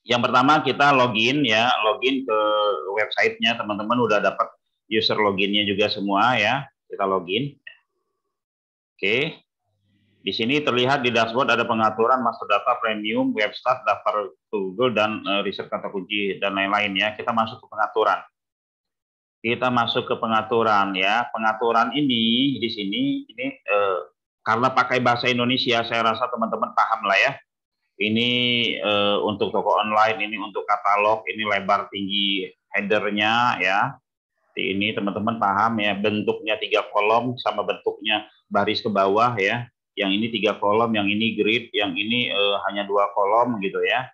Yang pertama kita login ya, login ke websitenya, teman-teman udah dapat user loginnya juga semua ya. Kita login. Oke. Di sini terlihat di dashboard ada pengaturan master data premium, website, daftar Google, dan riset kata kunci, dan lain-lain ya. Kita masuk ke pengaturan. Kita masuk ke pengaturan ya. Pengaturan ini di sini ini karena pakai bahasa Indonesia, saya rasa teman-teman paham lah ya. Ini untuk toko online, ini untuk katalog, ini lebar tinggi headernya ya. Ini teman-teman paham ya, bentuknya 3 kolom sama bentuknya baris ke bawah ya. Yang ini 3 kolom, yang ini grid, yang ini hanya 2 kolom gitu ya.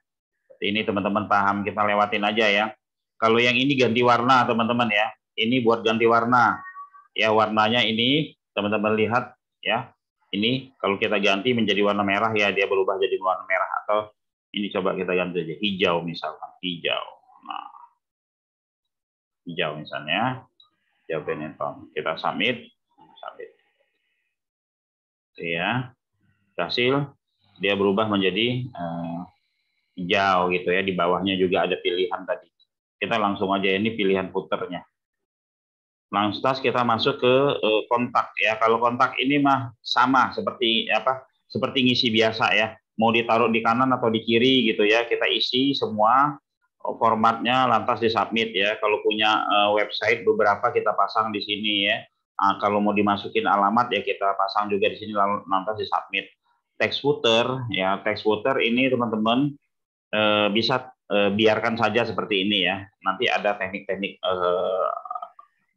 Ini teman-teman paham, kita lewatin aja ya. Kalau yang ini ganti warna teman-teman ya. Ini buat ganti warna. Ya warnanya ini teman-teman lihat ya. Ini kalau kita ganti menjadi warna merah ya, dia berubah jadi warna merah. Atau ini coba kita ganti aja hijau misalkan, hijau. Nah, hijau misalnya. Hijau Benetton. Kita submit. Submit. Ya. Hasil dia berubah menjadi hijau gitu ya. Di bawahnya juga ada pilihan tadi. Kita langsung aja ini pilihan footernya. Langsung kita masuk ke kontak ya. Kalau kontak ini mah sama seperti apa? Seperti ngisi biasa ya. Mau ditaruh di kanan atau di kiri gitu ya. Kita isi semua formatnya lantas disubmit ya. Kalau punya website beberapa kita pasang di sini ya. Nah, kalau mau dimasukin alamat ya kita pasang juga di sini lantas disubmit. Text footer ya. Text footer ini teman-teman bisa biarkan saja seperti ini ya. Nanti ada teknik-teknik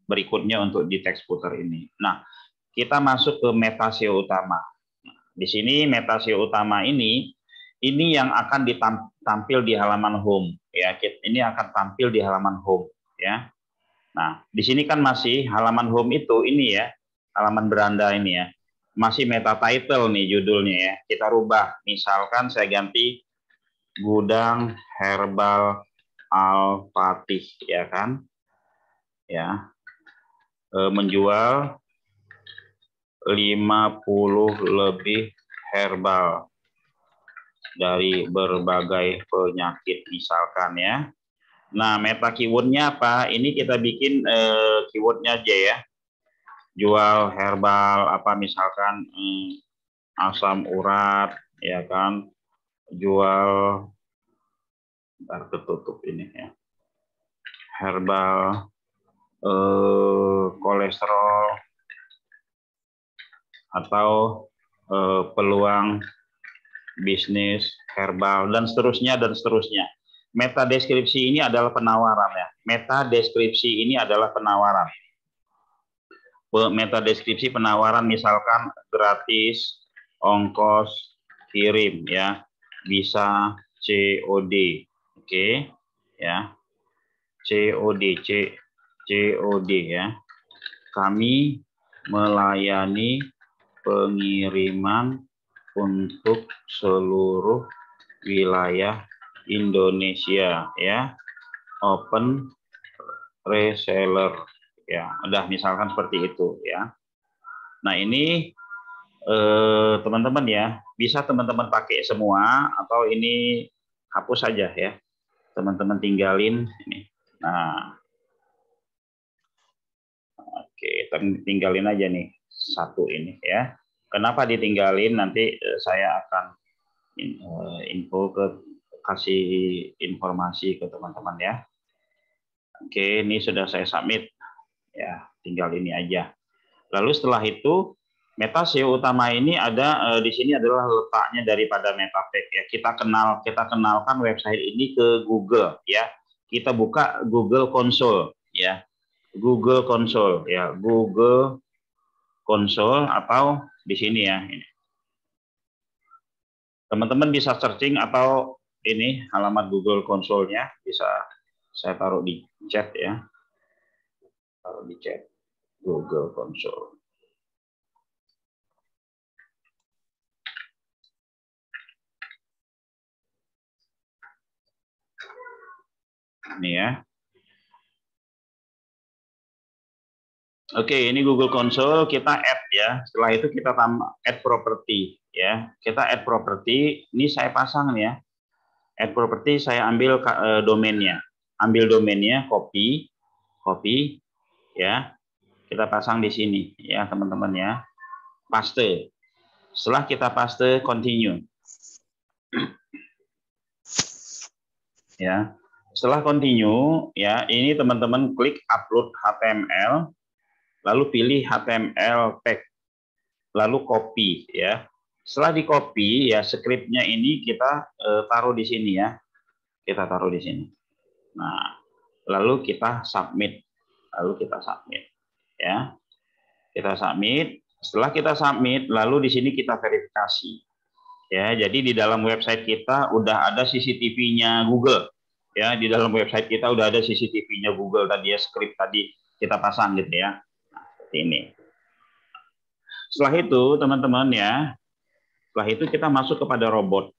berikutnya untuk di text footer ini. Nah, kita masuk ke meta SEO utama. Di sini meta SEO utama ini yang akan ditampil di halaman home ya. Ini akan tampil di halaman home ya. Nah, di sini kan masih halaman home itu ini ya, halaman beranda ini ya. Masih meta title nih judulnya ya. Kita rubah. Misalkan saya ganti gudang herbal Al-Fatih ya kan. Ya. Menjual 50 lebih herbal dari berbagai penyakit misalkan ya. Nah, meta keywordnya apa? Ini kita bikin keywordnya aja ya. Jual herbal apa misalkan asam urat ya kan. Jual ntar ketutup ini ya. Herbal kolesterol atau peluang bisnis herbal dan seterusnya dan seterusnya. Meta deskripsi ini adalah penawaran ya. Meta deskripsi ini adalah penawaran. Meta deskripsi penawaran misalkan gratis ongkos kirim ya. Bisa COD. Oke, ya. COD ya. Kami melayani pengiriman untuk seluruh wilayah Indonesia ya. Open reseller ya. Udah misalkan seperti itu ya. Nah, ini teman-teman ya, bisa teman-teman pakai semua atau ini hapus saja ya. Teman-teman tinggalin ini. Nah, oke, tinggalin aja nih satu ini ya. Kenapa ditinggalin? Nanti saya akan info kasih informasi ke teman-teman ya. Oke, ini sudah saya submit ya, tinggal ini aja. Lalu setelah itu meta SEO utama ini ada di sini adalah letaknya daripada meta tag ya. Kita kenalkan website ini ke Google ya. Kita buka Google Console ya. Google Console ya, Google Console atau di sini ya. Teman-teman bisa searching atau ini halamat Google Console-nya bisa saya taruh di chat ya. Taruh di chat Google Console. Ini ya. Oke, ini Google Console, kita add ya. Setelah itu kita tambah add property ya. Kita add property, ini saya pasang ya. Add property, saya ambil domainnya. Ambil domainnya, copy, ya. Kita pasang di sini, ya teman-teman ya. Paste. Setelah kita paste, continue. Ya. Setelah continue, ya ini teman-teman klik upload HTML, lalu pilih HTML tag, lalu copy, ya. Setelah di copy, ya scriptnya ini kita taruh di sini ya. Kita taruh di sini. Nah, lalu kita submit. Ya. Kita submit. Setelah kita submit, lalu di sini kita verifikasi. Ya, jadi di dalam website kita udah ada CCTV-nya Google. Ya, di dalam website kita udah ada CCTV-nya Google tadi ya, script tadi kita pasang gitu ya. Nah, seperti ini. Setelah itu, teman-teman ya, setelah itu kita masuk kepada robot.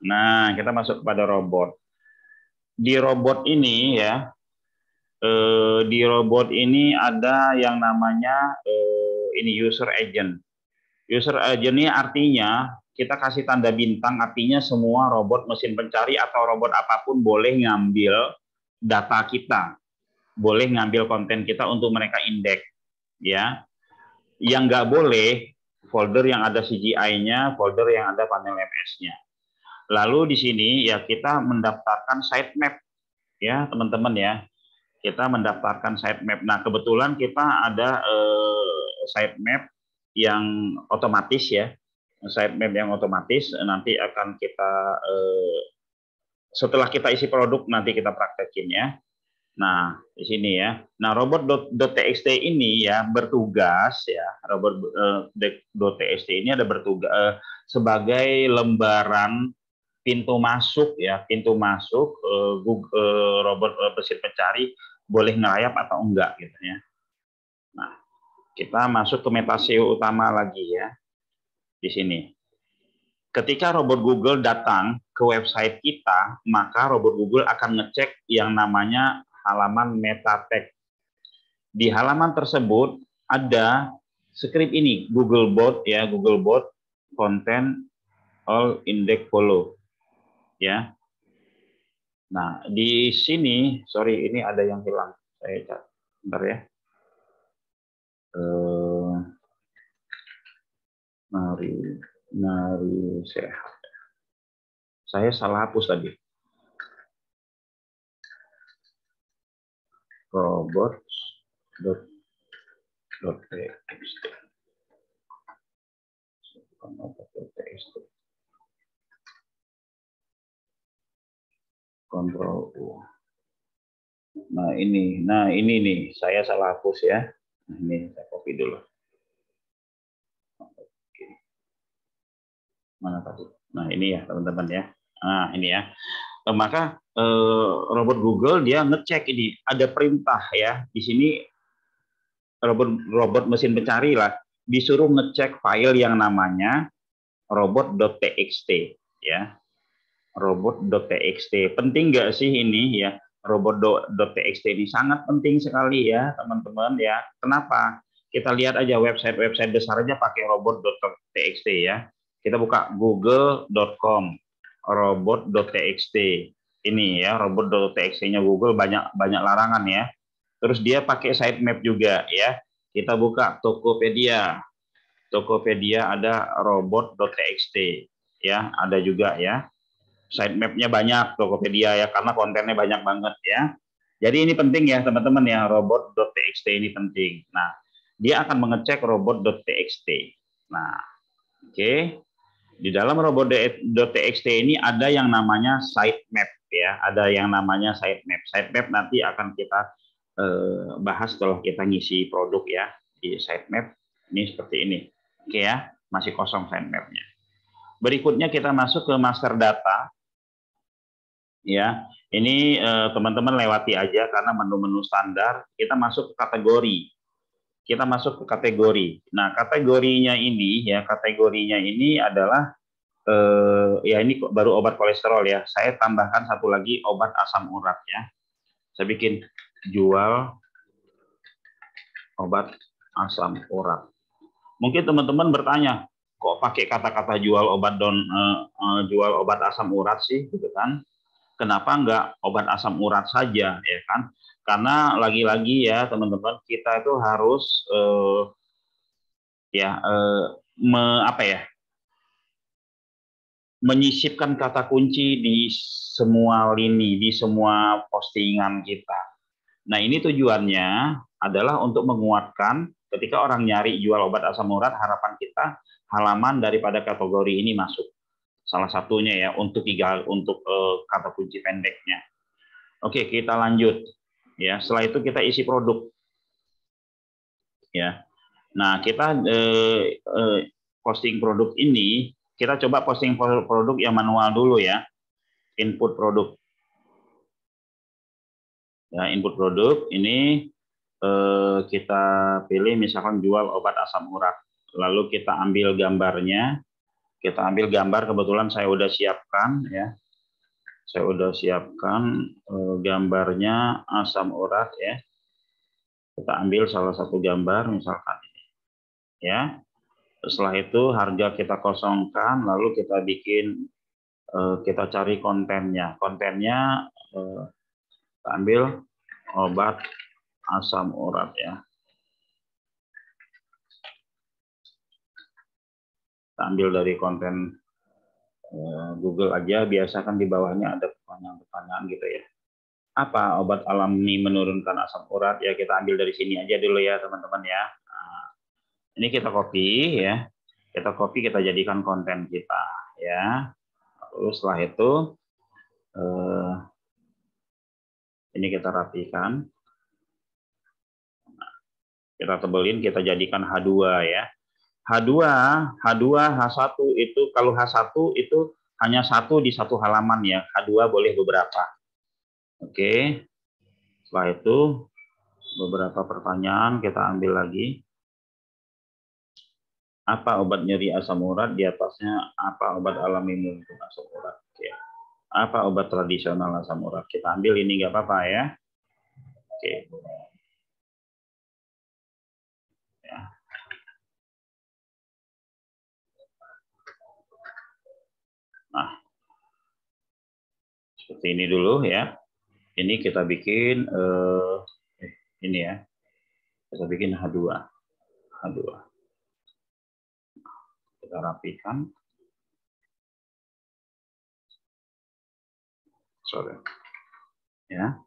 Nah, kita masuk kepada robot. Di robot ini ya, di robot ini ada yang namanya ini user agent. User agent ini artinya kita kasih tanda bintang, artinya semua robot mesin pencari atau robot apapun boleh ngambil data kita, boleh ngambil konten kita untuk mereka indeks, ya. Yang nggak boleh folder yang ada CGI-nya, folder yang ada panel MS-nya. Lalu di sini ya kita mendaftarkan sitemap, ya teman-teman ya. Kita mendaftarkan sitemap. Nah kebetulan kita ada sitemap yang otomatis ya. Sitemap yang otomatis nanti akan kita setelah kita isi produk nanti kita praktekin ya. Nah, di sini ya. Nah, robot.txt ini ya bertugas ya, robot.txt ini ada bertugas sebagai lembaran pintu masuk ya, pintu masuk Google, robot mesin pencari boleh ngerayap atau enggak gitu ya. Nah, kita masuk ke meta SEO utama lagi ya. Di sini. Ketika robot Google datang ke website kita, maka robot Google akan ngecek yang namanya halaman meta tag. Di halaman tersebut ada script ini, Googlebot ya, Googlebot content all index follow. Ya. Nah, di sini, sorry ini ada yang hilang. Saya cat. Bentar ya. Nari sehat. Saya salah hapus tadi. Robots.txt. Kontrol U. Nah ini nih, saya salah hapus ya. Nah, ini saya copy dulu. Oke. Mana tadi? Nah ini ya teman-teman ya. Nah ini ya. Maka robot Google dia ngecek ini ada perintah ya di sini robot mesin pencari lah disuruh ngecek file yang namanya robot.txt ya. Robot.txt penting nggak sih ini ya? Robot.txt ini sangat penting sekali ya teman-teman ya. Kenapa? Kita lihat aja website besar aja pakai robot.txt ya. Kita buka google.com robot.txt ini ya, robot.txt-nya Google banyak larangan ya. Terus dia pakai sitemap juga ya. Kita buka Tokopedia ada robot.txt ya, ada juga ya. Sitemap-nya banyak Tokopedia ya, karena kontennya banyak banget ya. Jadi ini penting ya teman-teman ya, robot.txt ini penting. Nah, dia akan mengecek robot.txt. Nah, oke. Di dalam robot.txt ini ada yang namanya sitemap ya, ada yang namanya sitemap. Sitemap nanti akan kita bahas setelah kita ngisi produk ya. Di sitemap ini seperti ini. Oke ya, masih kosong sitemapnya. Berikutnya kita masuk ke master data. Ya, ini teman-teman lewati aja karena menu-menu standar. Kita masuk ke kategori. Nah, kategorinya ini adalah ya ini baru obat kolesterol ya. Saya tambahkan satu lagi obat asam urat ya. Saya bikin jual obat asam urat. Mungkin teman-teman bertanya, kok pakai kata-kata jual obat asam urat sih, gitu kan? kenapa nggak obat asam urat saja, ya kan? Karena lagi-lagi ya teman-teman, kita itu harus apa ya, menyisipkan kata kunci di semua lini, di semua postingan kita. Nah, ini tujuannya adalah untuk menguatkan ketika orang nyari jual obat asam urat, harapan kita halaman daripada kategori ini masuk. Salah satunya ya untuk kata kunci pendeknya. Oke, kita lanjut. Ya, setelah itu kita isi produk. Ya. Nah, kita posting produk ini, kita coba posting produk yang manual dulu ya. Input produk. Ya, input produk ini kita pilih misalkan jual obat asam urat. Lalu kita ambil gambarnya. Kita ambil gambar, kebetulan saya udah siapkan ya. Saya udah siapkan gambarnya asam urat ya. Kita ambil salah satu gambar misalkan ini. Ya. Setelah itu harga kita kosongkan, lalu kita bikin kita cari kontennya. Kontennya kita ambil obat asam urat ya. Kita ambil dari konten Google aja, biasa kan di bawahnya ada pertanyaan-pertanyaan gitu ya. Apa obat alami menurunkan asam urat? Ya kita ambil dari sini aja dulu ya teman-teman ya. Nah, ini kita copy ya. Kita copy, kita jadikan konten kita ya. Lalu setelah itu ini kita rapikan. Kita tebelin, kita jadikan H2 ya. H2, H1 itu, kalau H1 itu hanya satu di satu halaman ya. H2 boleh beberapa. Oke. Setelah itu beberapa pertanyaan kita ambil lagi. Apa obat nyeri asam urat? Di atasnya apa obat alami menurunkan asam urat? Oke. Apa obat tradisional asam urat? Kita ambil ini nggak apa-apa ya. Oke. Ya. Nah, seperti ini dulu ya. Ini kita bikin ini ya. Kita bikin H2. H2. Kita rapikan. Sorry. Ya.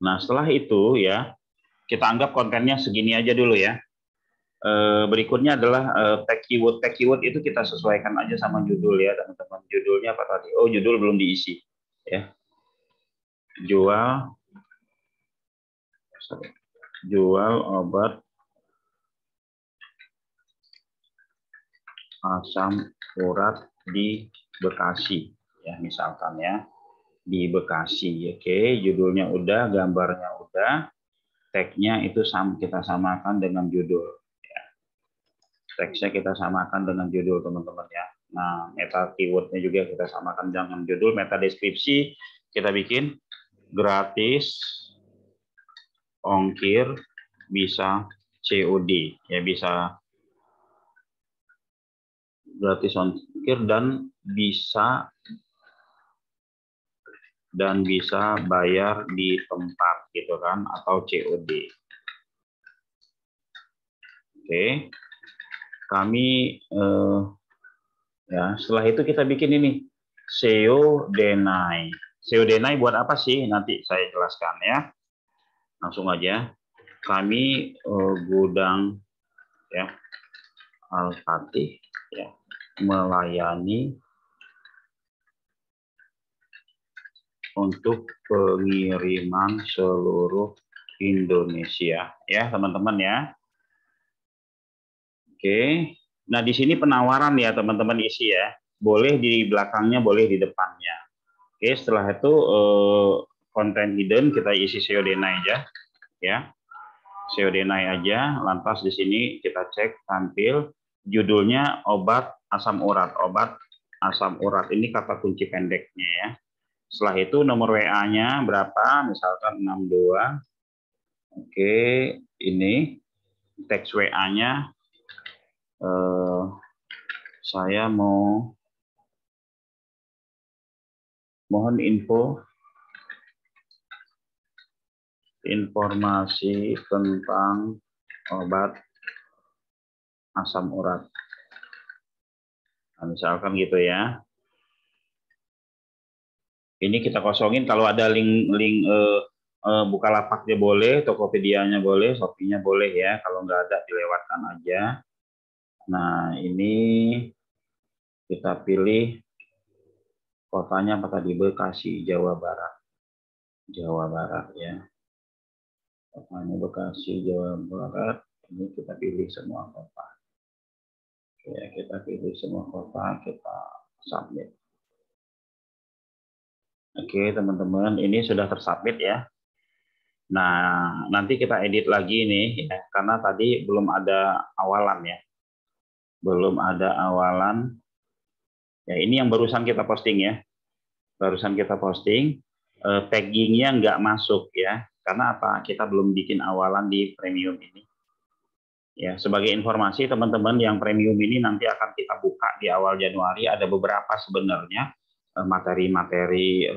Nah, setelah itu ya, kita anggap kontennya segini aja dulu ya. Berikutnya adalah tag keyword. Tag keyword itu kita sesuaikan aja sama judul ya, teman-teman. Judulnya apa tadi? Oh, judul belum diisi. Ya. Jual obat asam urat di Bekasi. Ya, misalkan ya. Di Bekasi. Oke, judulnya udah, gambarnya udah. Tag-nya itu kita samakan dengan judul. Teksnya kita samakan dengan judul teman-teman ya. Nah, meta keywordnya juga kita samakan dengan judul. Meta deskripsi kita bikin gratis, ongkir, bisa COD ya, bisa gratis ongkir dan bisa bayar di tempat gitu kan, atau COD. Oke. Kami ya setelah itu kita bikin ini SEO deny. SEO deny buat apa sih? Nanti saya jelaskan ya. Langsung aja. Kami gudang ya Al-Fatih ya melayani untuk pengiriman seluruh Indonesia ya teman-teman ya. Oke. Nah, di sini penawaran ya, teman-teman isi ya. Boleh di belakangnya, boleh di depannya. Oke, setelah itu konten hidden kita isi SEO deny aja ya. SEO deny aja, lantas di sini kita cek tampil judulnya obat asam urat. Obat asam urat ini kata kunci pendeknya ya. Setelah itu nomor WA-nya berapa? Misalkan 62. Oke, ini teks WA-nya saya mau Mohon informasi tentang obat asam urat. Nah, misalkan gitu ya. Ini kita kosongin, kalau ada link Bukalapaknya boleh, Tokopedia-nya boleh, Shopee-nya boleh ya. Kalau nggak ada dilewatkan aja. Nah, ini kita pilih kotanya apa tadi? Bekasi, Jawa Barat. Jawa Barat ya. Kotanya Bekasi, Jawa Barat. Ini kita pilih semua kota. Oke, kita pilih semua kota, kita submit. Oke, teman-teman, ini sudah tersubmit ya. Nah, nanti kita edit lagi nih, ya, karena tadi belum ada awalan ya. Belum ada awalan. Ya, ini yang barusan kita posting ya. Barusan kita posting, taggingnya nggak masuk ya. Karena apa? Kita belum bikin awalan di premium ini. Ya, sebagai informasi teman-teman, yang premium ini nanti akan kita buka di awal Januari. Ada beberapa sebenarnya materi-materi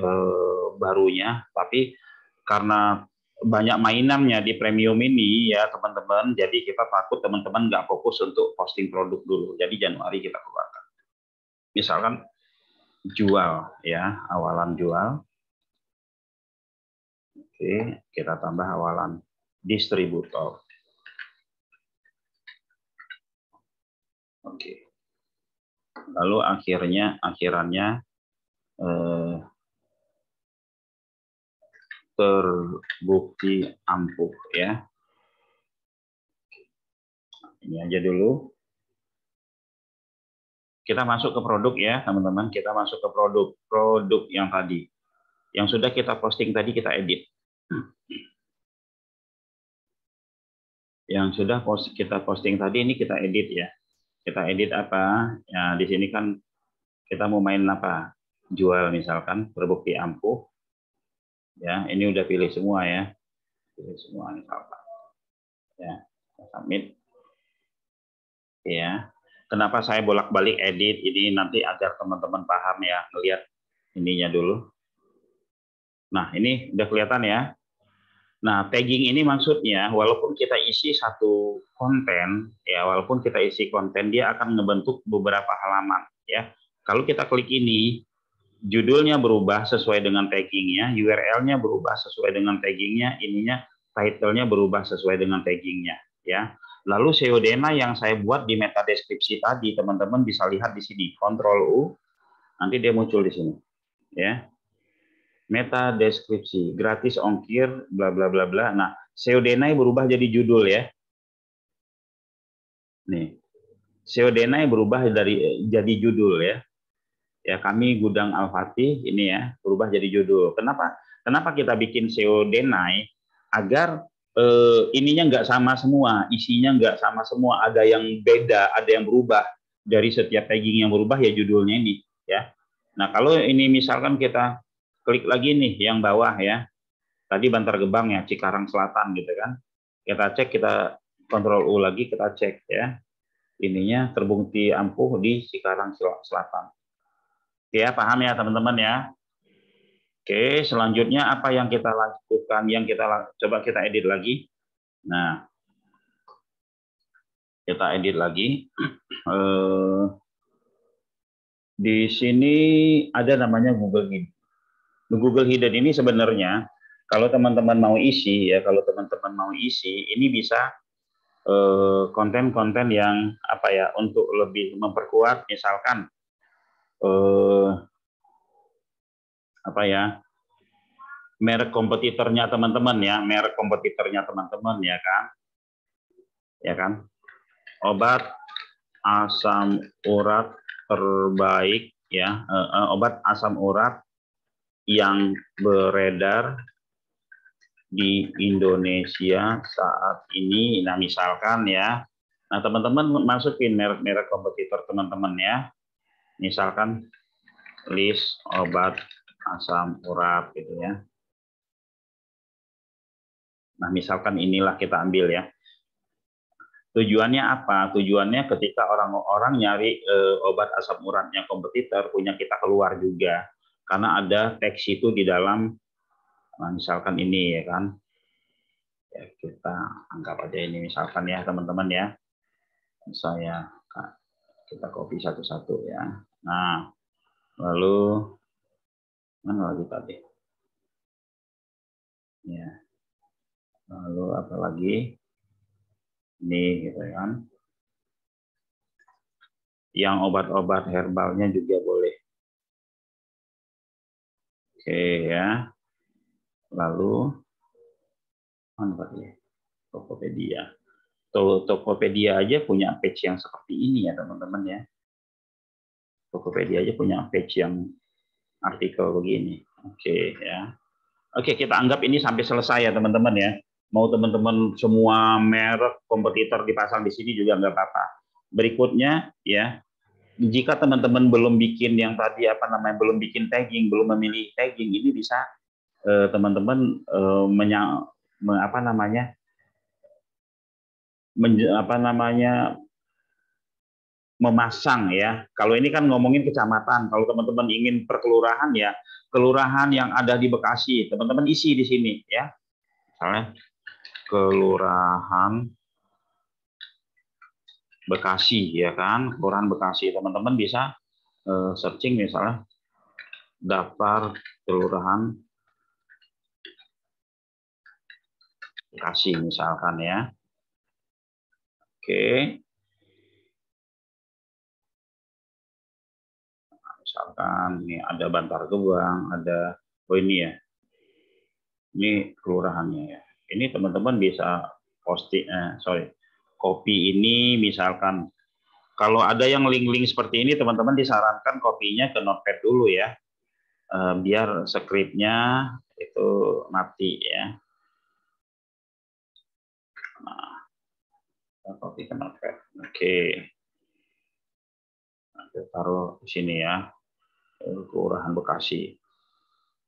barunya, tapi karena banyak mainannya di premium ini ya teman-teman, jadi kita takut teman-teman nggak fokus untuk posting produk dulu. Jadi Januari kita keluarkan. Misalkan jual ya, awalan jual. Oke, kita tambah awalan distributor. Oke. Lalu akhirannya terbukti ampuh ya. Ini aja dulu. Kita masuk ke produk ya, teman-teman. Kita masuk ke produk yang tadi. Yang sudah kita posting tadi kita edit. Yang sudah kita posting tadi ini kita edit ya. Kita edit apa? Ya, di sini kan kita mau main apa? Jual misalkan, terbukti ampuh. Ya, ini udah pilih semua ya. Pilih semua misalkan. Ya, submit. Ya. Kenapa saya bolak-balik edit ini nanti agar teman-teman paham ya, ngelihat ininya dulu. Nah, ini udah kelihatan ya. Nah, tagging ini maksudnya walaupun kita isi satu konten ya, walaupun kita isi konten, dia akan ngebentuk beberapa halaman ya. Kalau kita klik ini, judulnya berubah sesuai dengan taggingnya, URL-nya berubah sesuai dengan taggingnya, ininya title-nya berubah sesuai dengan taggingnya ya. Lalu SEO-Dena yang saya buat di meta deskripsi tadi, teman-teman bisa lihat di sini, Ctrl U, nanti dia muncul di sini ya. Meta deskripsi, gratis ongkir, bla bla bla bla. Nah, SEO-Dena berubah jadi judul ya. Nih, SEO-Dena berubah jadi judul ya. Ya, kami Gudang Al-Fatih ini ya berubah jadi judul. Kenapa kita bikin SEO Denai? Agar ininya nggak sama semua, isinya nggak sama semua, ada yang beda, ada yang berubah. Dari setiap tagging yang berubah ya judulnya ini ya. Nah, kalau ini misalkan kita klik lagi nih yang bawah ya, tadi Bantar Gebang ya, Cikarang Selatan gitu kan, kita cek, kita Ctrl U lagi, kita cek ya, ininya terbukti ampuh di Cikarang Selatan. Ya, paham ya teman-teman ya. Oke, selanjutnya apa yang kita lakukan, yang kita coba kita edit lagi. Nah, kita edit lagi. Di sini ada namanya Google Hidden. Google Hidden ini sebenarnya kalau teman-teman mau isi ya, kalau teman-teman mau isi, ini bisa konten-konten yang apa ya, untuk lebih memperkuat, misalkan apa ya, merek kompetitornya teman-teman ya, merek kompetitornya teman-teman ya kan, obat asam urat terbaik ya, obat asam urat yang beredar di Indonesia saat ini. Nah, misalkan ya, nah teman-teman masukin merek-merek kompetitor teman-teman ya, misalkan list obat asam urat gitu ya. Nah, misalkan inilah kita ambil ya. Tujuannya apa? Tujuannya ketika orang-orang nyari obat asam uratnya kompetitor, punya kita keluar juga. karena ada teks itu di dalam, nah, misalkan ini ya kan, ya, kita anggap aja ini misalkan ya teman-teman ya, kita copy satu-satu ya. Nah, lalu mana lagi tadi? Ya, lalu apa lagi? Ini gitu kan. Yang obat-obat herbalnya juga boleh. Oke ya. Lalu mana tadi? Tokopedia. Tokopedia aja punya page yang seperti ini ya teman-teman ya. Tokopedia aja punya page yang artikel begini. Oke ya. Oke, kita anggap ini sampai selesai ya teman-teman ya. Mau teman-teman semua merek kompetitor dipasang di sini juga nggak apa-apa. Berikutnya ya, jika teman-teman belum bikin yang tadi belum bikin tagging, belum memilih tagging, ini bisa teman-teman memasang ya. Kalau ini kan ngomongin kecamatan, kalau teman-teman ingin per kelurahan ya, kelurahan yang ada di Bekasi, teman-teman isi di sini ya. Misalnya kelurahan Bekasi ya kan, kelurahan Bekasi, teman-teman bisa searching misalnya daftar kelurahan Bekasi misalkan ya. Oke. Misalkan ini ada Bantar Gebang, ada ini ya. Ini kelurahannya ya. Ini teman-teman bisa posting copy ini misalkan. Kalau ada yang link-link seperti ini teman-teman disarankan kopinya ke Notepad dulu ya. Biar skripnya itu mati ya. Nah, copy ke Notepad. Oke. Kita taruh di sini ya. Kelurahan Bekasi.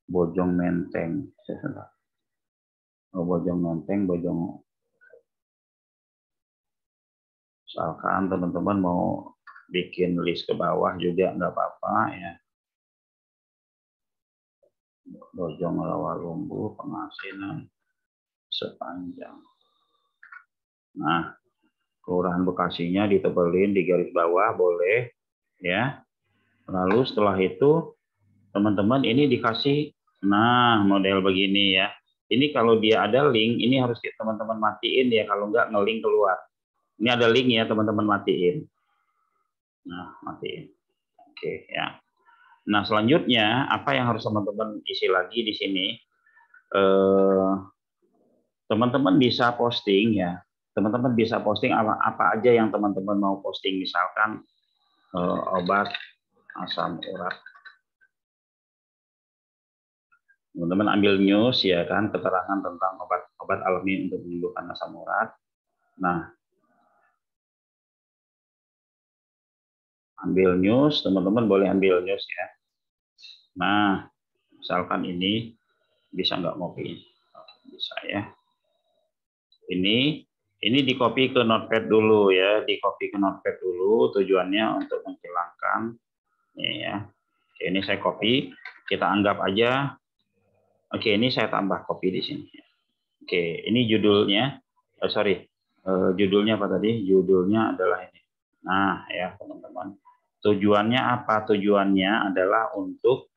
Bojong Menteng. Bojong Menteng, misalkan teman-teman mau bikin list ke bawah juga nggak apa-apa ya. Bojong Rawalumbu, Pengasinan sepanjang. Nah, kelurahan Bekasinya ditebelin di garis bawah boleh ya. Lalu setelah itu teman-teman ini dikasih, nah model begini ya. Ini kalau dia ada link, ini harus teman-teman matiin ya, kalau nggak ngelink keluar. Ini ada link ya, teman-teman matiin. Nah, matiin. Oke ya. Nah, selanjutnya apa yang harus teman-teman isi lagi di sini? Teman-teman bisa posting ya. Teman-teman bisa posting apa aja yang teman-teman mau posting, misalkan obat asam urat. Teman-teman ambil news ya kan, keterangan tentang obat alami untuk menyembuhkan asam urat. Nah, ambil news, teman-teman boleh ambil news ya. Nah, misalkan ini bisa nggak copy? Bisa ya. Ini di copy ke Notepad dulu ya, di copy ke Notepad dulu, tujuannya untuk menghilangkan ya. Oke, ini saya copy, kita anggap aja. Oke, ini saya tambah copy di sini. Oke, ini judulnya, judulnya apa tadi? Judulnya adalah ini. Nah, ya teman-teman, tujuannya apa? Tujuannya adalah untuk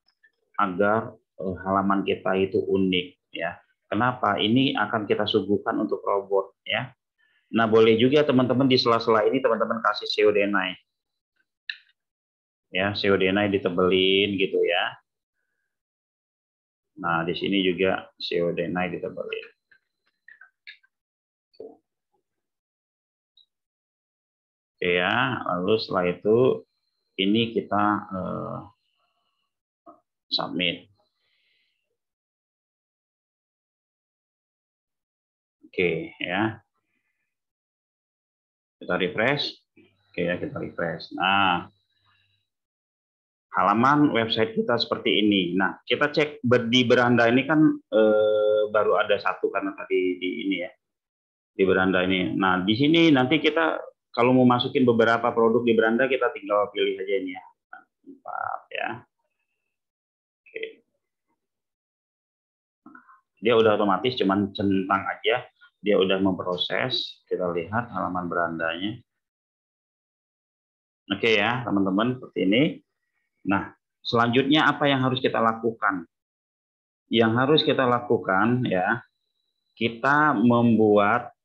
agar halaman kita itu unik ya. Kenapa? Ini akan kita suguhkan untuk robot ya. Nah, boleh juga teman-teman di sela-sela ini teman-teman kasih SEO denai. Ya, SEO denai ditebelin gitu ya. Nah, di sini juga SEO denai ditebelin. Oke ya, lalu setelah itu ini kita submit. Oke ya. Kita refresh. Oke ya, kita refresh. Nah, halaman website kita seperti ini. Nah, kita cek di beranda ini kan baru ada satu karena tadi di ini ya, di beranda ini. Nah, di sini nanti kita kalau mau masukin beberapa produk di beranda kita tinggal pilih aja ini ya. 4 ya. Oke Dia udah otomatis cuman centang aja, dia udah memproses. Kita lihat halaman berandanya. Oke ya, teman-teman, seperti ini. Nah, selanjutnya apa yang harus kita lakukan? Yang harus kita lakukan ya, kita membuat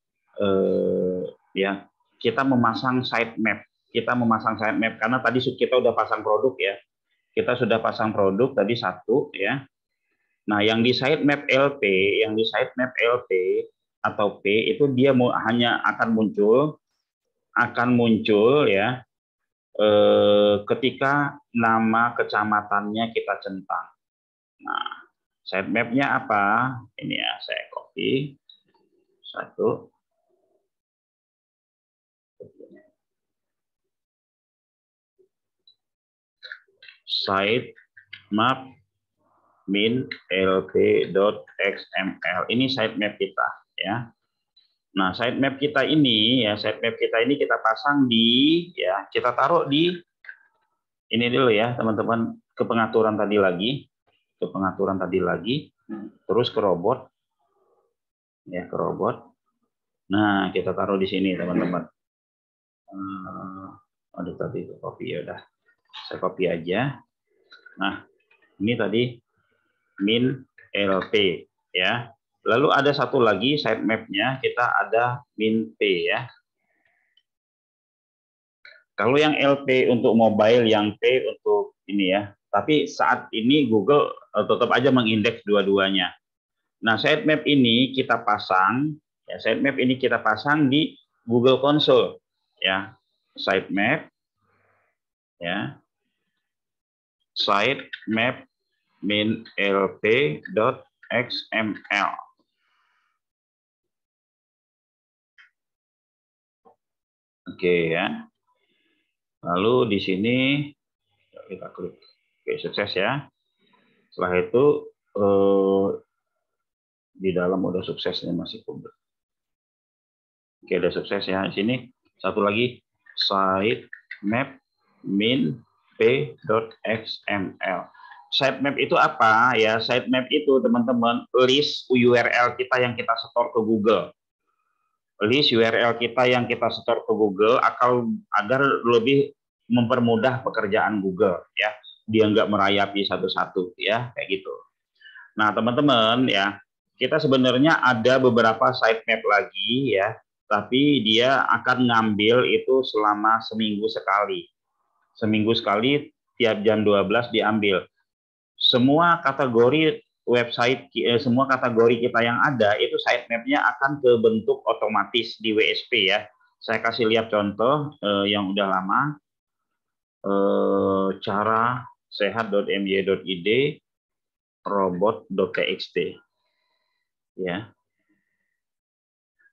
ya, kita memasang sitemap. Kita memasang sitemap karena tadi kita udah pasang produk ya. Kita sudah pasang produk tadi satu ya. Nah, yang di sitemap LP, atau P itu dia hanya akan muncul ya ketika nama kecamatannya kita centang. Nah, sitemap-nya apa? Ini ya, saya copy satu. Sitemap min lp.xml. Ini sitemap kita ya. Nah, sitemap kita ini kita pasang di ya, kita taruh di ini dulu ya, teman-teman, ke pengaturan tadi lagi, terus ke robot. Ya, ke robot. Nah, kita taruh di sini, teman-teman. Aduh, tadi copy ya udah. Saya copy aja. Nah, ini tadi min LP ya. Lalu ada satu lagi sitemap-nya, kita ada min P ya. Kalau yang LP untuk mobile, yang P untuk ini ya. Tapi saat ini Google tetap aja mengindeks dua-duanya. Nah, sitemap ini kita pasang di Google Console ya. Sitemap ya. Sitemap min lp.xml. Oke ya. Lalu di sini kita klik. Oke, sukses ya. Setelah itu di dalam udah suksesnya masih publik. Oke, udah sukses ya. Di sini satu lagi sitemap min p.xml. Sitemap itu apa ya? Sitemap itu teman-teman list URL kita yang kita setor ke Google. List URL kita yang kita setor ke Google agar lebih mempermudah pekerjaan Google ya. Dia nggak merayapi satu-satu ya, kayak gitu. Nah, teman-teman ya, kita sebenarnya ada beberapa sitemap lagi ya, tapi dia akan ngambil itu selama seminggu sekali. Seminggu sekali tiap jam 12 diambil. Semua kategori website, semua kategori kita yang ada itu sitemap-nya akan ke bentuk otomatis di WSP ya. Saya kasih lihat contoh yang udah lama. Cara sehat.my.id robot.txt ya.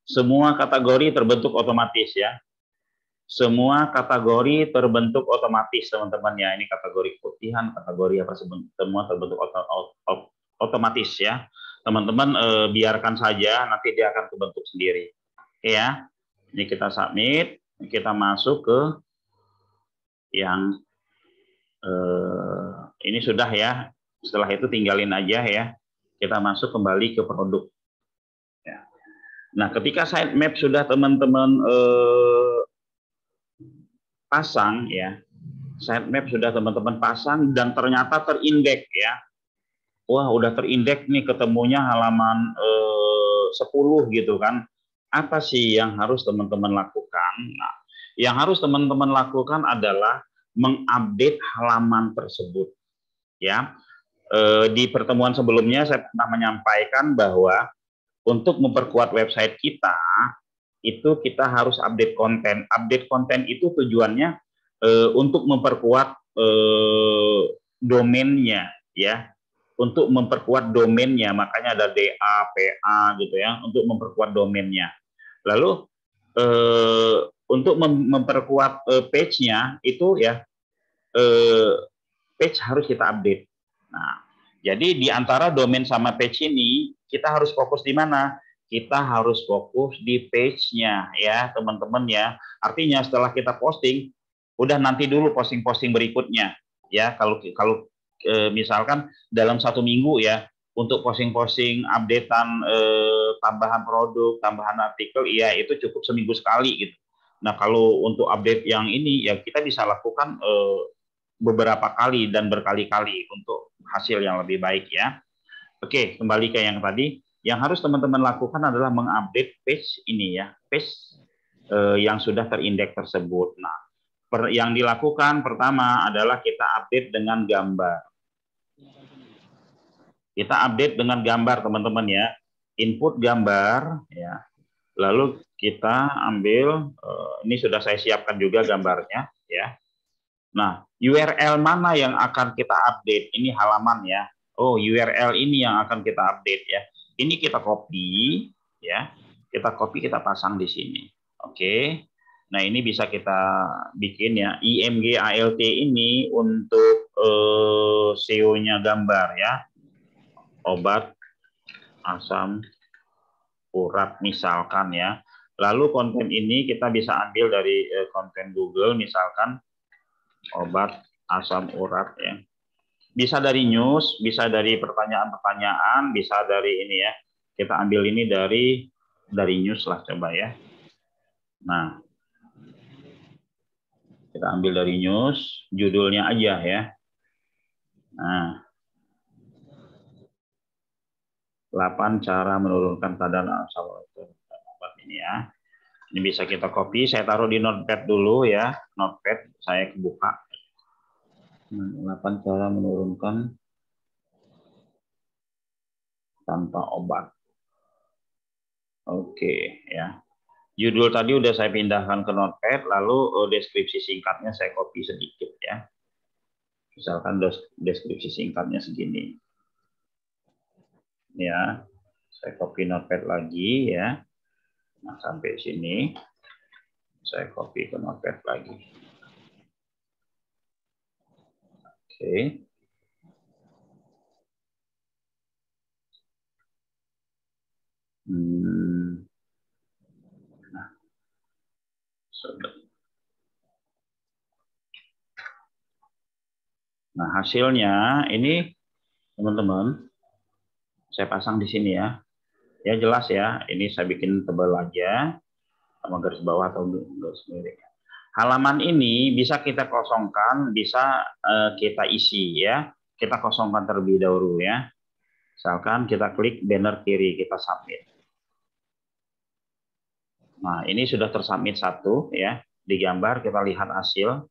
Semua kategori terbentuk otomatis ya. Semua kategori terbentuk otomatis, teman-teman ya. Ini kategori keputihan, kategori apa, semua terbentuk otomatis ya. Teman-teman biarkan saja, nanti dia akan terbentuk sendiri. Oke ya. Ini kita submit, kita masuk ke yang ini sudah ya. Setelah itu tinggalin aja ya. Kita masuk kembali ke produk. Ya. Nah, ketika sitemap sudah teman-teman pasang ya, sitemap sudah teman-teman pasang dan ternyata terindeks ya. Wah, udah terindeks nih, ketemunya halaman 10 gitu kan. Apa sih yang harus teman-teman lakukan? Nah, yang harus teman-teman lakukan adalah mengupdate halaman tersebut. Ya, di pertemuan sebelumnya saya pernah menyampaikan bahwa untuk memperkuat website kita itu kita harus update konten. Update konten itu tujuannya untuk memperkuat domainnya ya, untuk memperkuat domainnya, makanya ada DA, PA gitu ya, untuk memperkuat domainnya. Lalu untuk memperkuat page-nya itu ya, page harus kita update. Nah, jadi di antara domain sama page ini kita harus fokus di mana? Kita harus fokus di page-nya ya, teman-teman ya. Artinya setelah kita posting, udah nanti dulu posting-posting berikutnya ya. Kalau misalkan dalam 1 minggu ya, untuk posting-posting updatean tambahan produk, tambahan artikel, iya itu cukup seminggu sekali gitu. Nah kalau untuk update yang ini ya kita bisa lakukan beberapa kali dan berkali-kali untuk hasil yang lebih baik ya. Oke, kembali ke yang tadi. Yang harus teman-teman lakukan adalah mengupdate page ini ya, page yang sudah terindeks tersebut. Nah, yang dilakukan pertama adalah kita update dengan gambar. Kita update dengan gambar teman-teman ya. Input gambar ya. Lalu kita ambil ini sudah saya siapkan juga gambarnya ya. Nah, URL mana yang akan kita update? Ini halaman ya. Oh, URL ini yang akan kita update ya. Ini kita copy ya. Kita copy, kita pasang di sini. Oke. Nah, ini bisa kita bikin ya. IMG ALT ini untuk SEO-nya gambar ya. Obat asam urat misalkan ya. Lalu konten ini kita bisa ambil dari konten Google misalkan obat asam urat ya. Bisa dari news, bisa dari pertanyaan-pertanyaan, bisa dari ini ya. Kita ambil ini dari news lah coba ya. Nah, kita ambil dari news, judulnya aja ya. Nah, 8 cara menurunkan kadar asam urat ini ya. Ini bisa kita copy, saya taruh di notepad dulu ya. Notepad saya buka. 8 cara menurunkan tanpa obat. Oke ya. Judul tadi udah saya pindahkan ke notepad, lalu deskripsi singkatnya saya copy sedikit ya. Misalkan deskripsi singkatnya segini. Ya, saya copy notepad lagi ya. Nah, sampai sini saya copy ke notepad lagi. Oke. Nah, sudah. Nah, hasilnya ini teman-teman saya pasang di sini ya. Ya jelas ya, ini saya bikin tebal aja sama garis bawah atau garis miring. Halaman ini bisa kita kosongkan, bisa kita isi ya. Kita kosongkan terlebih dahulu ya. Misalkan kita klik banner kiri, kita submit. Nah, ini sudah tersubmit satu ya. Di gambar kita lihat hasil.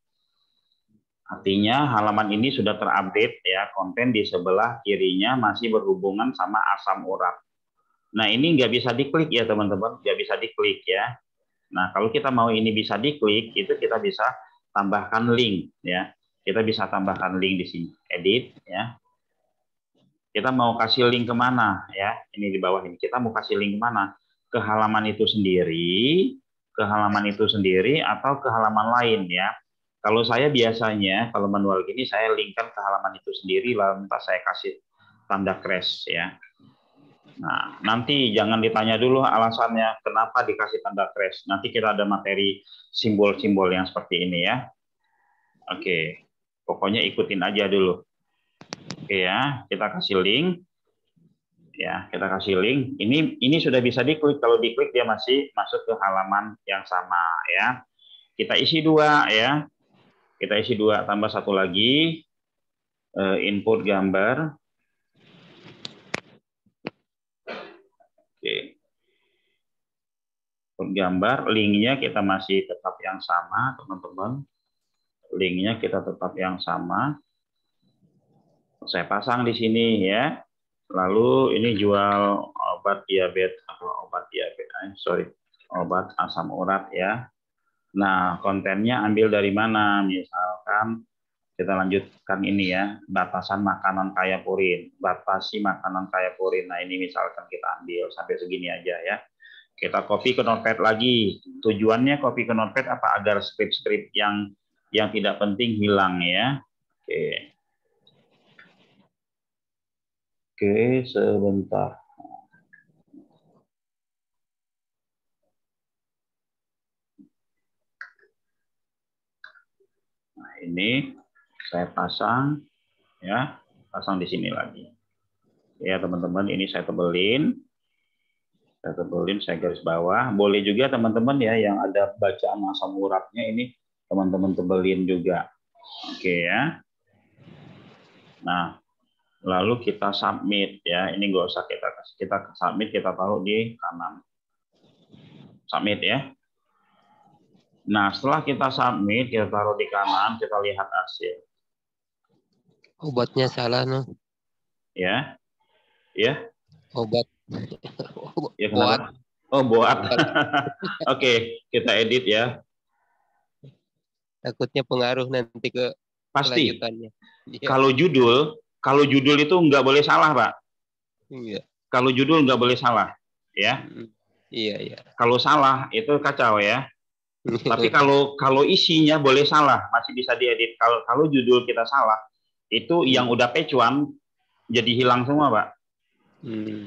Artinya halaman ini sudah terupdate ya, konten di sebelah kirinya masih berhubungan sama asam urat. Nah, ini nggak bisa diklik ya teman-teman, nggak bisa diklik ya. Nah, kalau kita mau ini bisa diklik, itu kita bisa tambahkan link ya. Kita bisa tambahkan link di sini, edit ya. Kita mau kasih link kemana ya? Ini di bawah ini. Kita mau kasih link kemana? Ke halaman itu sendiri, atau ke halaman lain ya. Kalau saya biasanya kalau manual gini saya linkkan ke halaman itu sendiri, lalu saya kasih tanda crash ya. Nah, nanti jangan ditanya dulu alasannya kenapa dikasih tanda crash. Nanti kita ada materi simbol-simbol yang seperti ini ya. Oke, pokoknya ikutin aja dulu. Oke ya, kita kasih link. Ya, kita kasih link. Ini sudah bisa diklik. Kalau diklik dia masih masuk ke halaman yang sama ya. Kita isi dua ya. Kita isi dua, tambah satu lagi. Input gambar. Oke. Input gambar, linknya kita masih tetap yang sama, teman-teman. Linknya kita tetap yang sama. Saya pasang di sini ya. Lalu ini jual obat diabetes obat asam urat ya. Nah, kontennya ambil dari mana? Misalkan kita lanjutkan ini ya, batasan makanan kaya purin, batasi makanan kaya purin. Nah, ini misalkan kita ambil sampai segini aja ya. Kita copy ke notepad lagi. Tujuannya copy ke notepad apa? Agar skrip-skrip yang tidak penting hilang ya. Oke. Oke, sebentar. Nah, ini saya pasang ya, pasang di sini lagi. Ya teman-teman, ini saya tebelin. Saya garis bawah. Boleh juga teman-teman ya yang ada bacaan asam uratnya ini teman-teman tebelin juga. Oke ya. Nah, lalu kita submit ya. Ini nggak usah kita submit, kita taruh di kanan. Submit ya. Nah, setelah kita submit, kita taruh di kanan, kita lihat hasil. Obatnya salah, no. Ya. Ya. Obat. Ya kenapa? Oh, buat. Oke, kita edit ya. Takutnya pengaruh nanti ke Pasti. kelanjutannya. Ya. Kalau judul itu nggak boleh salah, Pak. Iya. Kalau judul nggak boleh salah, ya. Iya, iya. Kalau salah itu kacau ya. Tapi kalau isinya boleh salah, masih bisa diedit. Kalau judul kita salah, itu yang udah pecuan jadi hilang semua, Pak.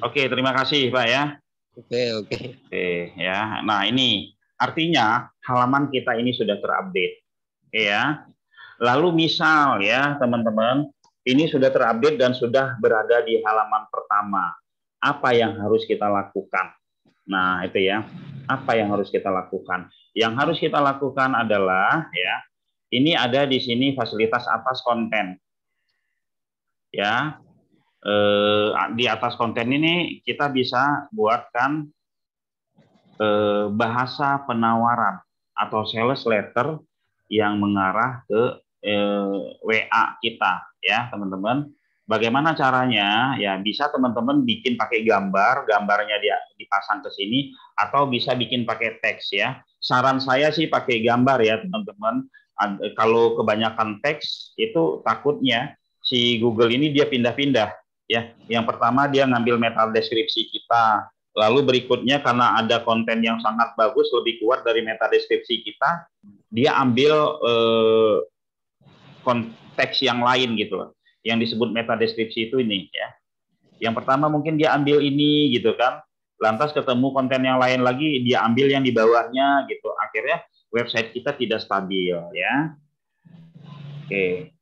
Oke, terima kasih, Pak ya. Oke. Ya. Nah, ini artinya halaman kita ini sudah terupdate. Ya. Lalu misal ya, teman-teman, ini sudah terupdate dan sudah berada di halaman pertama. Apa yang harus kita lakukan? Nah, itu ya. Apa yang harus kita lakukan? Yang harus kita lakukan adalah ya, ini ada di sini fasilitas atas konten. Ya. Di atas konten ini kita bisa buatkan bahasa penawaran atau sales letter yang mengarah ke WA kita ya teman-teman. Bagaimana caranya? Ya bisa teman-teman bikin pakai gambarnya dia dipasang ke sini atau bisa bikin pakai teks ya. Saran saya sih pakai gambar ya teman-teman. Kalau kebanyakan teks itu takutnya si Google ini dia pindah-pindah ya. Yang pertama dia ngambil meta deskripsi kita. Lalu berikutnya karena ada konten yang sangat bagus lebih kuat dari meta deskripsi kita, dia ambil konteks yang lain gitu loh. Yang disebut meta deskripsi itu ini ya. Yang pertama mungkin dia ambil ini gitu kan. Lantas ketemu konten yang lain lagi, dia ambil yang di bawahnya gitu. Akhirnya website kita tidak stabil ya. Oke.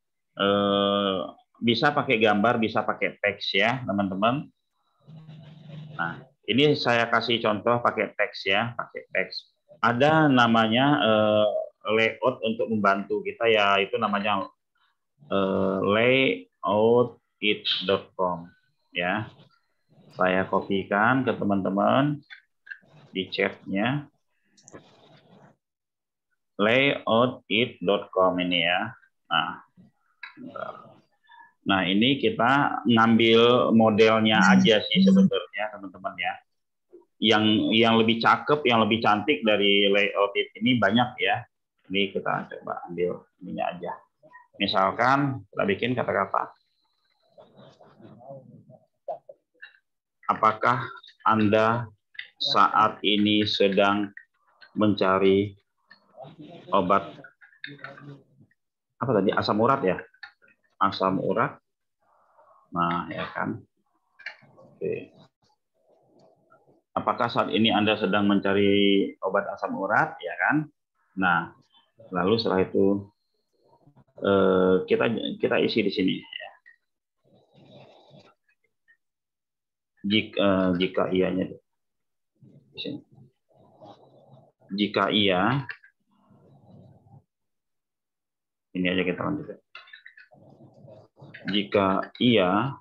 Bisa pakai gambar, bisa pakai teks ya, teman-teman. Nah, ini saya kasih contoh pakai teks ya, pakai teks. Ada namanya layout untuk membantu kita ya, itu namanya layoutit.com ya. Saya kopikan ke teman-teman di chatnya. Layoutit.com ini ya. Nah, ini kita ngambil modelnya aja sih sebenarnya teman-teman ya. Yang lebih cakep, yang lebih cantik dari layout ini banyak ya. Ini kita coba ambil ininya aja. Misalkan kita bikin kata-kata. Apakah Anda saat ini sedang mencari obat apa tadi? Asam urat ya? Asam urat. Nah, ya kan. Oke. Apakah saat ini Anda sedang mencari obat asam urat, ya kan? Nah, lalu setelah itu kita isi di sini. Ya. Jika iyanya, di sini. Jika iya, ini aja kita lanjutkan. Jika iya,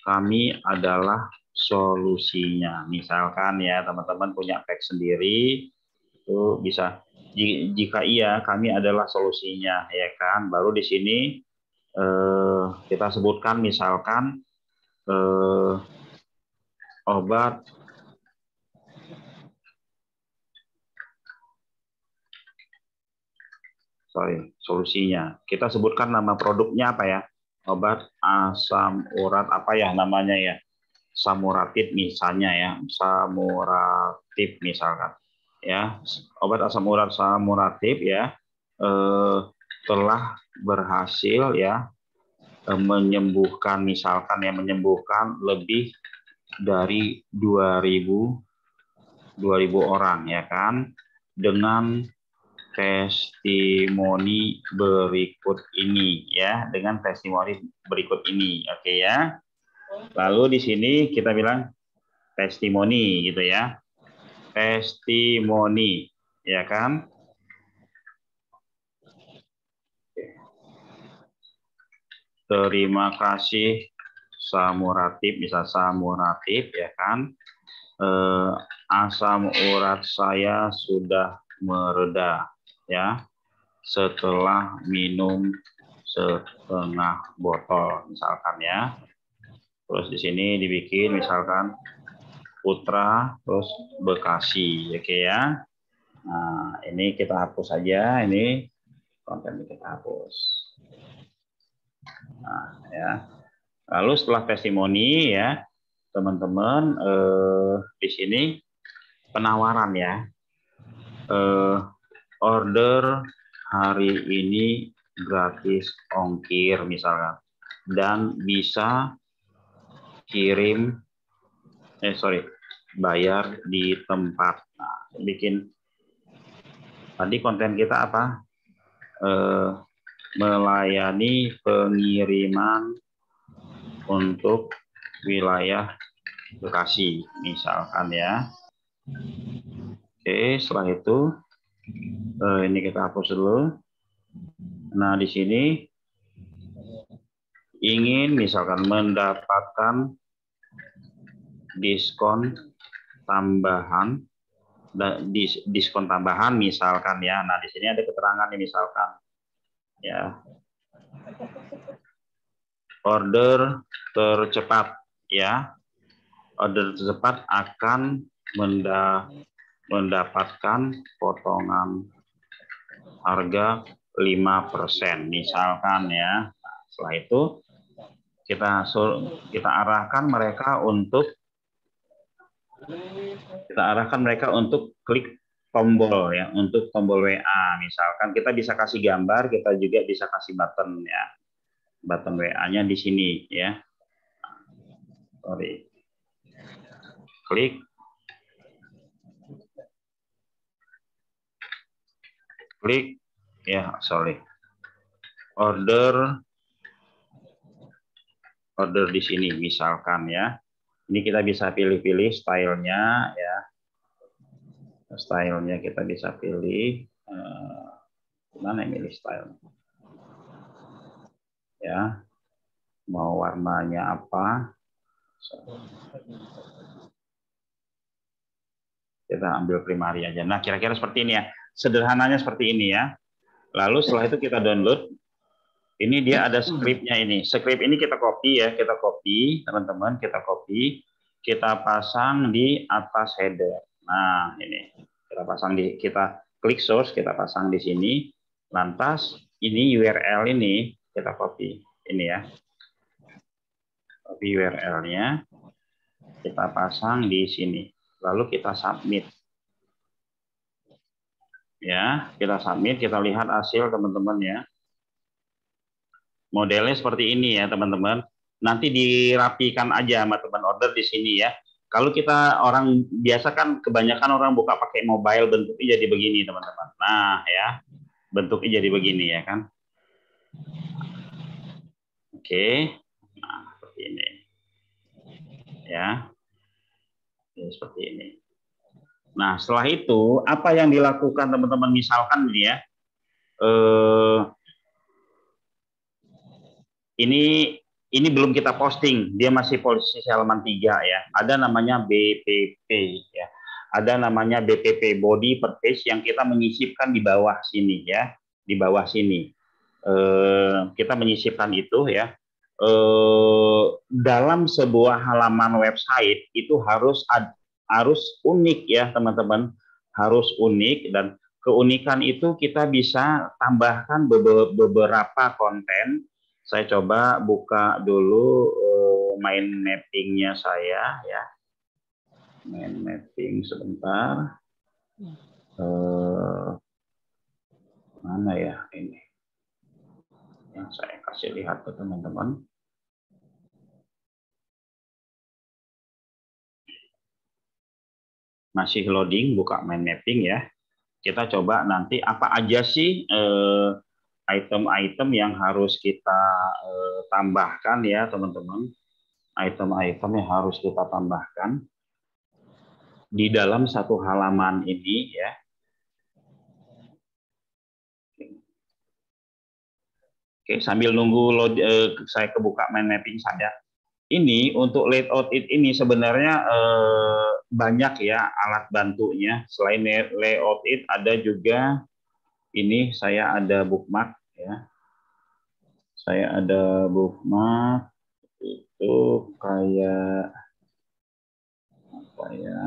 kami adalah solusinya. Misalkan ya teman-teman punya teks sendiri, itu bisa. Jika iya, kami adalah solusinya, ya kan? Baru di sini kita sebutkan misalkan obat solusinya. Kita sebutkan nama produknya apa ya? Obat asam urat apa ya namanya ya? Samuratif misalnya ya, Samuratif misalkan. Ya, obat asam urat Samuratif ya telah berhasil ya menyembuhkan misalkan ya menyembuhkan lebih dari 2.000 orang ya kan dengan testimoni berikut ini ya, dengan testimoni berikut ini. Oke ya. Lalu di sini kita bilang testimoni gitu ya. Testimoni ya kan? Terima kasih Samuratib, bisa Samuratib ya kan. Asam urat saya sudah mereda ya setelah minum setengah botol misalkan ya. Terus di sini dibikin misalkan Putra terus Bekasi, oke ya. Nah, ini kita hapus saja, ini konten kita hapus. Nah, ya. Lalu setelah testimoni ya, teman-teman di sini penawaran ya. Order hari ini gratis ongkir misalkan, dan bisa kirim bayar di tempat. Nah, bikin tadi konten kita apa? Melayani pengiriman untuk wilayah Bekasi misalkan ya. Oke, setelah itu ini kita hapus dulu. Nah, di sini ingin misalkan mendapatkan diskon tambahan, misalkan ya. Nah, di sini ada keterangan nih misalkan ya. Order tercepat ya. Order tercepat akan mendapatkan potongan harga 5% misalkan ya. Nah, setelah itu kita arahkan mereka untuk klik tombol ya, untuk tombol WA misalkan. Kita bisa kasih gambar, kita juga bisa kasih button ya, button WA-nya di sini ya. Klik ya, order di sini misalkan ya. Ini kita bisa pilih-pilih stylenya ya. Stylenya kita bisa pilih. Mana yang milih style? Ya, mau warnanya apa? Kita ambil primary aja. Nah, kira-kira seperti ini ya. Sederhananya seperti ini ya. Lalu setelah itu kita download. Ini dia ada scriptnya ini. Script ini kita copy ya, teman-teman, kita copy, kita pasang di atas header. Nah, ini kita klik source, kita pasang di sini. Lantas ini URL ini kita copy ini ya. Copy URL-nya, kita pasang di sini. Lalu kita submit. Ya, kita submit, kita lihat hasil teman-teman ya. Modelnya seperti ini ya teman-teman. Nanti dirapikan aja sama teman order di sini ya. Kalau kita orang biasa kan kebanyakan orang buka pakai mobile, bentuknya jadi begini teman-teman. Nah ya, bentuknya jadi begini ya kan. Oke, nah seperti ini ya. Seperti ini. Nah setelah itu apa yang dilakukan teman-teman, misalkan ini ya. Ini belum kita posting, dia masih posisi halaman 3 ya. Ada namanya BPP ya. Ada namanya BPP, body per page, yang kita menyisipkan di bawah sini ya. Di bawah sini. Kita menyisipkan itu ya. Dalam sebuah halaman website itu harus unik ya teman-teman. Harus unik, dan keunikan itu kita bisa tambahkan beberapa konten. Saya coba buka dulu mind mapping-nya saya ya. Mind mapping sebentar. Mana ya ini? Yang saya kasih lihat ke teman-teman. Masih loading, buka mind mapping ya. kita coba nanti apa aja sih item-item yang harus kita tambahkan ya teman-teman. Item-item yang harus kita tambahkan di dalam satu halaman ini ya. Oke, sambil nunggu saya kebuka mind mapping saya. Ini untuk layout ini sebenarnya banyak ya alat bantunya. Selain layout it ada juga ini saya ada bookmark ya. Saya ada bookmark itu kayak apa ya?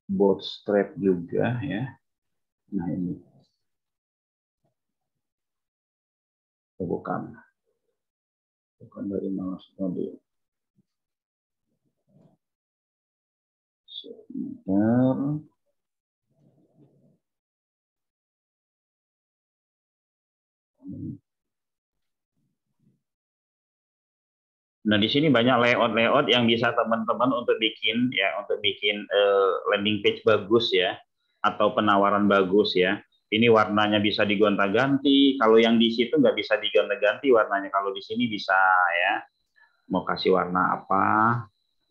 Bootstrap juga ya. Nah ini bukan dari mouse model. Sebentar. Nah, di sini banyak layout-layout yang bisa teman-teman untuk bikin ya, untuk bikin landing page bagus ya, atau penawaran bagus ya. Ini warnanya bisa digonta-ganti. Kalau yang di situ nggak bisa digonta-ganti warnanya. Kalau di sini bisa ya. Mau kasih warna apa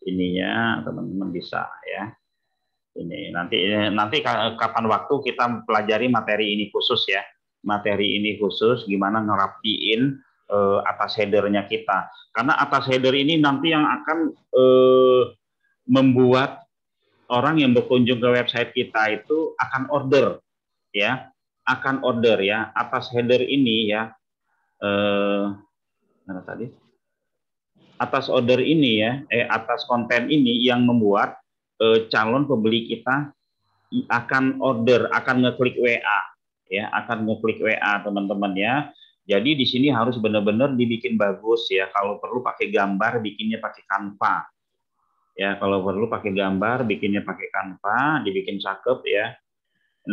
ininya teman-teman bisa ya. Ini nanti kapan waktu kita pelajari materi ini khusus ya. Materi ini khusus gimana ngerapiin atas headernya kita. Karena atas header ini nanti yang akan membuat orang yang berkunjung ke website kita itu akan order ya, akan order ya. Atas header ini ya, mana tadi? Atas order ini ya, atas konten ini yang membuat calon pembeli kita akan order, akan ngeklik WA ya, akan ngeklik WA teman-teman ya. Jadi di sini harus benar-benar dibikin bagus ya. Kalau perlu pakai gambar, bikinnya pakai Canva. Ya, kalau perlu pakai gambar, bikinnya pakai Canva, dibikin cakep ya.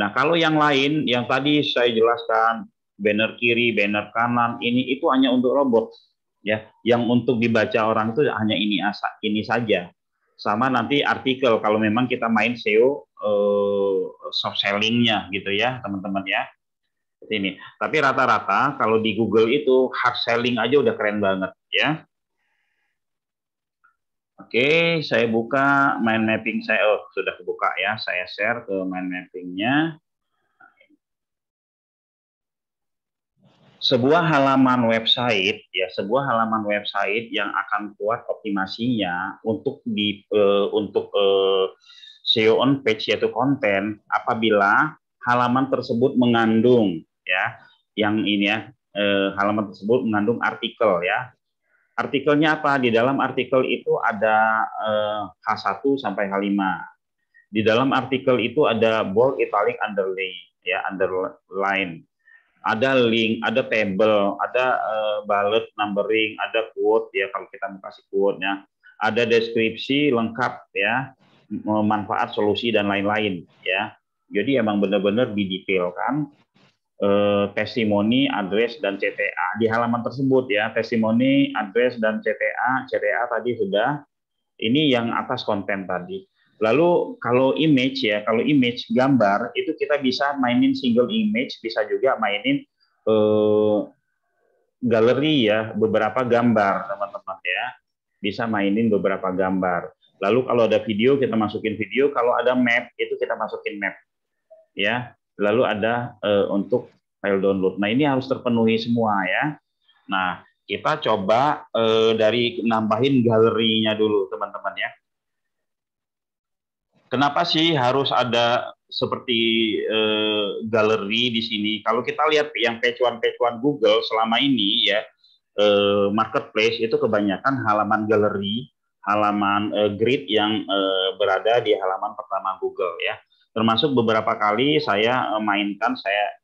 Nah, kalau yang lain, yang tadi saya jelaskan, banner kiri, banner kanan, ini itu hanya untuk robot ya. Yang untuk dibaca orang itu hanya ini saja. Sama nanti artikel kalau memang kita main SEO soft selling-nya gitu ya, teman-teman ya. Ini. Tapi rata-rata kalau di Google itu hard selling aja udah keren banget ya. Oke, saya buka mind mapping saya. Oh, sudah kebuka ya. Saya share ke mind mapping-nya. Sebuah halaman website ya, sebuah halaman website yang akan kuat optimasinya untuk SEO on page yaitu konten apabila halaman tersebut mengandung ya yang ini ya halaman tersebut mengandung artikel ya. Artikelnya apa? Di dalam artikel itu ada H1 sampai H5. Di dalam artikel itu ada bold, italic, underline ya, underline. Ada link, ada table, ada bullet numbering, ada quote ya kalau kita mau kasih quote-nya. Ada deskripsi lengkap ya, manfaat, solusi dan lain-lain ya. Jadi emang benar-benar didetailkan testimoni, address dan CTA di halaman tersebut ya. Testimoni, address dan CTA, CTA tadi sudah. Ini yang atas konten tadi. Lalu kalau image ya, kalau image gambar itu kita bisa mainin single image, bisa juga mainin galeri ya, beberapa gambar teman-teman ya. Bisa mainin beberapa gambar. Lalu kalau ada video kita masukin video, kalau ada map itu kita masukin map ya. Lalu ada untuk file download. Nah, ini harus terpenuhi semua ya. Nah, kita coba dari nambahin galerinya dulu teman-teman ya. Kenapa sih harus ada seperti galeri di sini? Kalau kita lihat yang page one Google selama ini ya, marketplace itu kebanyakan halaman galeri, halaman grid yang berada di halaman pertama Google ya. Termasuk beberapa kali saya mainkan, saya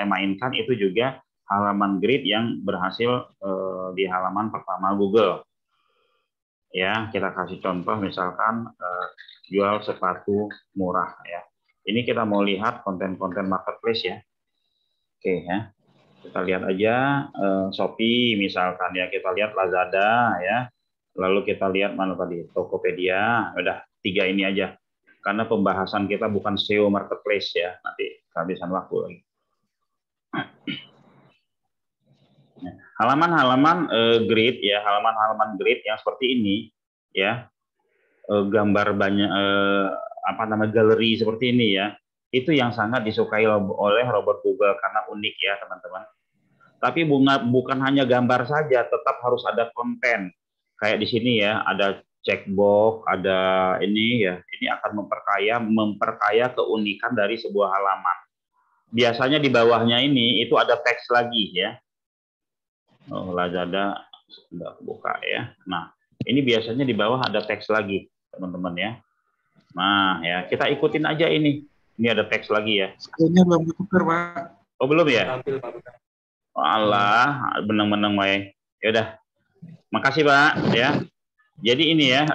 mainkan itu juga halaman grid yang berhasil di halaman pertama Google. Ya, kita kasih contoh misalkan jual sepatu murah ya. Ini kita mau lihat konten-konten marketplace ya. Oke ya. Kita lihat aja Shopee misalkan ya, kita lihat Lazada ya. Lalu kita lihat mana tadi? Tokopedia. Udah 3 ini aja. Karena pembahasan kita bukan SEO marketplace ya. Nanti kehabisan waktu lagi. Halaman-halaman grid ya, halaman-halaman grid yang seperti ini ya, gambar banyak apa namanya galeri seperti ini ya, itu yang sangat disukai oleh robot Google karena unik ya teman-teman. Tapi bukan hanya gambar saja, tetap harus ada konten. Kayak di sini ya, ada checkbox, ada ini ya, ini akan memperkaya keunikan dari sebuah halaman. Biasanya di bawahnya ini itu ada teks lagi ya. Oh, Lazada sudah buka ya. Nah, ini biasanya di bawah ada teks lagi, teman-teman ya. Nah, ya kita ikutin aja ini. Ini ada teks lagi ya. Screen-nya belum ketukar, Pak. Oh, belum ya? Alah, benang-benang wae. Ya udah. Makasih, Pak, ya. Jadi ini ya,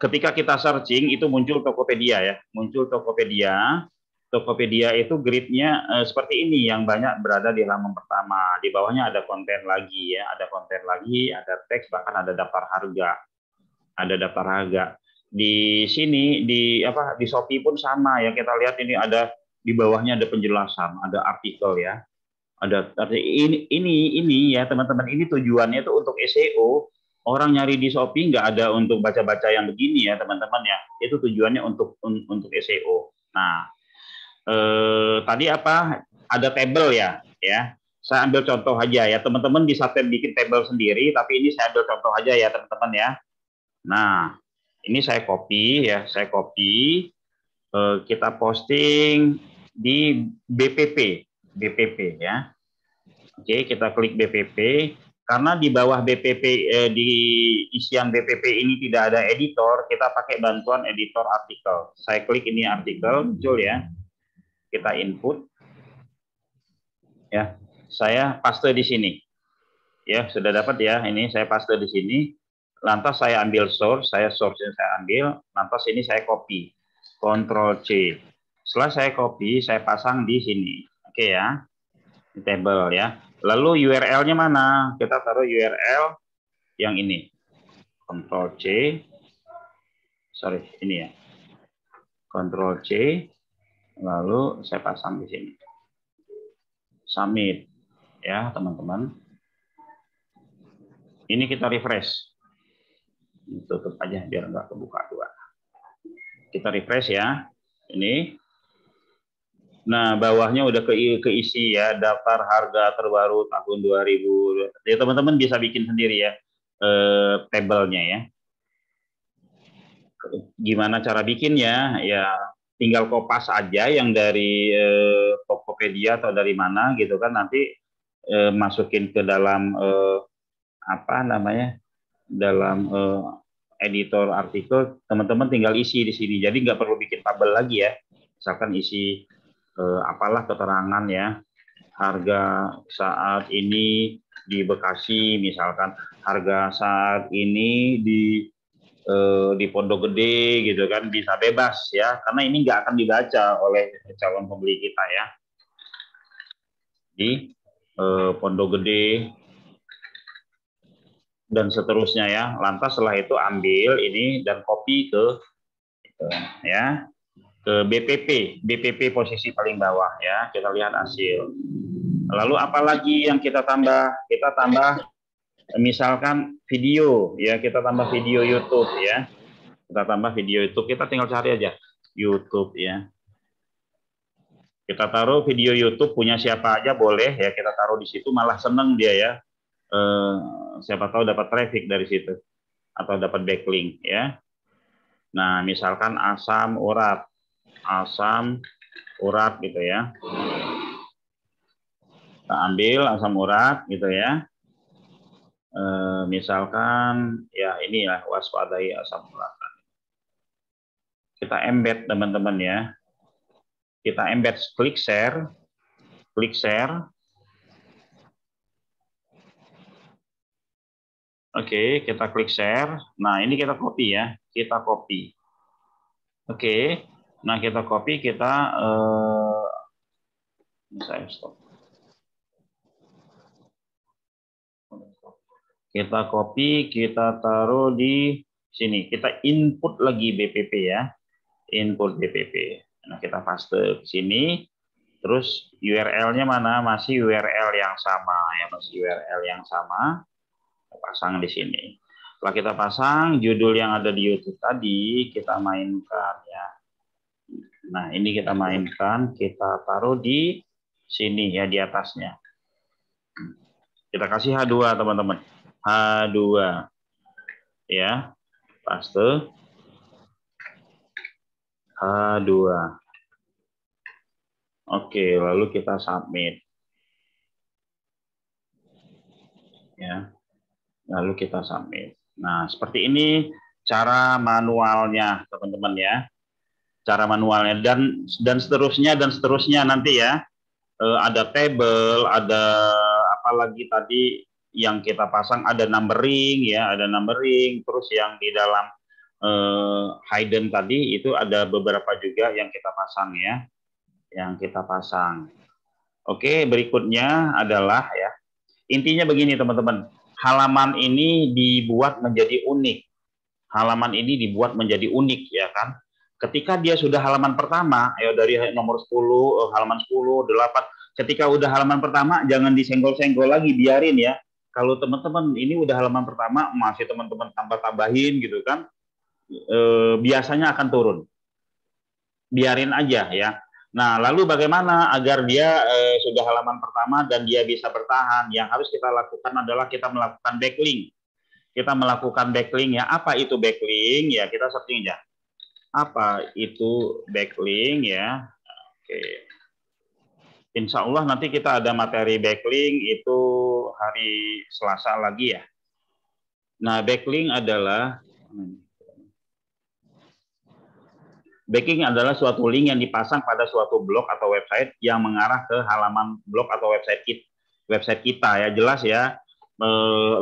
ketika kita searching itu muncul Tokopedia ya. Muncul Tokopedia. Tokopedia itu gridnya seperti ini yang banyak berada di halaman pertama. Di bawahnya ada konten lagi ya, ada konten lagi, ada teks, bahkan ada daftar harga. Ada daftar harga. Di sini di apa di Shopee pun sama ya. Kita lihat ini ada di bawahnya ada penjelasan, ada artikel ya. Ada ini ya teman-teman, ini tujuannya itu untuk SEO. Orang nyari di Shopee nggak ada untuk baca-baca yang begini ya teman-teman ya. Itu tujuannya untuk SEO. Nah, tadi apa? Ada tabel ya, ya. Saya ambil contoh aja ya, teman-teman bisa bikin tabel sendiri, tapi ini saya ambil contoh aja ya, teman-teman ya. Nah, ini saya copy ya, kita posting di BPP ya. Oke, kita klik BPP. Karena di bawah BPP, di isian BPP ini tidak ada editor, kita pakai bantuan editor artikel. Saya klik ini artikel, muncul ya. Kita input ya, saya paste di sini ya, sudah dapat ya, ini saya paste di sini, lantas saya ambil source, saya ambil, lantas ini saya copy, Ctrl C, setelah saya copy saya pasang di sini, oke ya, di table ya. Lalu URL-nya mana? Kita taruh URL yang ini, Ctrl C, sorry ini ya, Ctrl C, lalu saya pasang di sini. Submit ya teman-teman. Ini kita refresh. Tutup aja biar nggak kebuka dua. Kita refresh ya. Ini. Nah, bawahnya udah keisi ya, daftar harga terbaru tahun 2000. Jadi teman-teman bisa bikin sendiri ya tabelnya ya. Gimana cara bikinnya? Ya tinggal kopas aja yang dari Tokopedia atau dari mana gitu kan, nanti masukin ke dalam apa namanya, dalam editor artikel, teman-teman tinggal isi di sini. Jadi nggak perlu bikin tabel lagi ya. Misalkan isi apalah keterangan ya, harga saat ini di Bekasi, misalkan harga saat ini di Pondok Gede gitu kan, bisa bebas ya, karena ini nggak akan dibaca oleh calon pembeli kita ya. Di Pondok Gede dan seterusnya ya. Lantas setelah itu ambil ini dan copy ke ya, ke BPP posisi paling bawah ya. Kita lihat hasil. Lalu apalagi yang kita tambah? Kita tambah misalkan video ya, kita tambah video YouTube ya. Kita tambah video YouTube, kita tinggal cari aja YouTube ya. Kita taruh video YouTube punya siapa aja boleh ya, kita taruh di situ, malah seneng dia ya. Siapa tahu dapat traffic dari situ atau dapat backlink ya. Nah, misalkan asam urat gitu ya. Kita ambil asam urat gitu ya. Misalkan ya ini ya, waspadai asam urat. Kita embed teman-teman ya. Kita embed, klik share. Oke, kita klik share. Nah, ini kita copy ya. Kita copy. Oke. Nah, kita copy, saya stop. Kita copy, kita taruh di sini. Kita input lagi BPP ya. Input BPP. Nah, kita paste ke sini. Terus URL-nya mana? Masih URL yang sama ya, masih URL yang sama. Kita pasang di sini. Setelah kita pasang, judul yang ada di YouTube tadi kita mainkan ya. Nah, ini kita mainkan, kita taruh di sini ya, di atasnya. Kita kasih H2 teman-teman. H2 ya, paste H2. Oke, lalu kita submit ya, lalu kita submit. Nah, seperti ini cara manualnya teman-teman ya, cara manualnya, dan seterusnya nanti ya. Ada table, ada apa lagi tadi yang kita pasang, ada numbering ya, ada numbering. Terus yang di dalam hidden tadi itu ada beberapa juga yang kita pasang ya, yang kita pasang. Oke, berikutnya adalah ya, intinya begini teman-teman, halaman ini dibuat menjadi unik. Halaman ini dibuat menjadi unik ya kan. Ketika dia sudah halaman pertama, ya dari nomor 10, halaman 10, 8, ketika udah halaman pertama jangan disenggol-senggol lagi, biarin ya. Kalau teman-teman ini udah halaman pertama masih teman-teman tambah-tambahin gitu kan, biasanya akan turun. Biarin aja ya. Nah, lalu bagaimana agar dia sudah halaman pertama dan dia bisa bertahan? Yang harus kita lakukan adalah kita melakukan backlink. Kita melakukan backlink ya. Apa itu backlink? Ya, kita searching aja. Apa itu backlink ya? Oke. Insya Allah nanti kita ada materi backlink itu hari Selasa lagi ya. Nah, backlink adalah suatu link yang dipasang pada suatu blog atau website yang mengarah ke halaman blog atau website kita ya, jelas ya,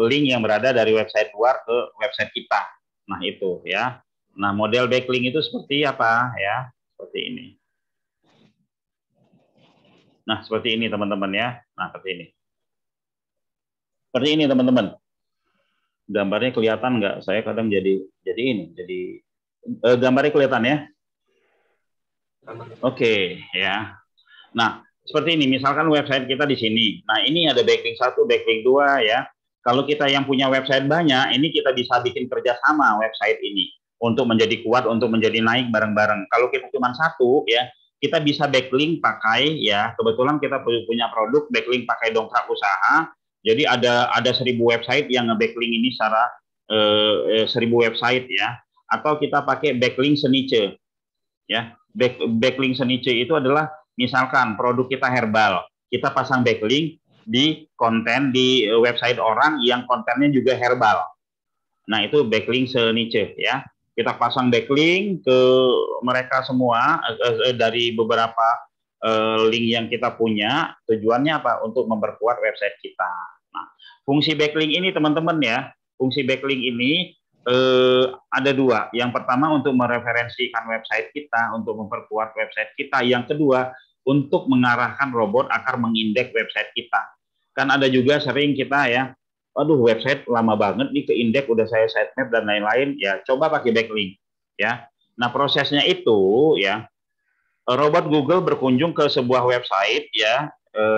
link yang berada dari website luar ke website kita. Nah, itu ya. Nah, model backlink itu seperti apa ya? Seperti ini. Nah, seperti ini teman-teman ya. Nah, seperti ini. Seperti ini teman-teman. Gambarnya kelihatan nggak? Saya kadang jadi ini, jadi gambarnya kelihatan ya? Oke, ya. Nah, seperti ini. Misalkan website kita di sini. Nah, ini ada backlink 1, backlink 2 ya. Kalau kita yang punya website banyak, ini kita bisa bikin kerjasama website ini untuk menjadi kuat, untuk menjadi naik bareng-bareng. Kalau kita cuma satu ya, kita bisa backlink pakai ya. Kebetulan kita punya produk backlink pakai dongkrak usaha. Jadi ada 1.000 website yang nge-backlink ini secara 1.000 website ya. Atau kita pakai backlink seniche ya. Backlink seniche itu adalah misalkan produk kita herbal, kita pasang backlink di konten di website orang yang kontennya juga herbal. Nah, itu backlink seniche ya. Kita pasang backlink ke mereka semua dari beberapa link yang kita punya. Tujuannya apa? Untuk memperkuat website kita. Nah, fungsi backlink ini teman-teman ya, fungsi backlink ini ada 2. Yang pertama untuk mereferensikan website kita, untuk memperkuat website kita. Yang kedua untuk mengarahkan robot agar mengindeks website kita. Kan ada juga sering kita ya, aduh website lama banget nih ke indeks, udah saya sitemap dan lain-lain, ya coba pakai backlink ya. Nah, prosesnya itu ya, robot Google berkunjung ke sebuah website ya,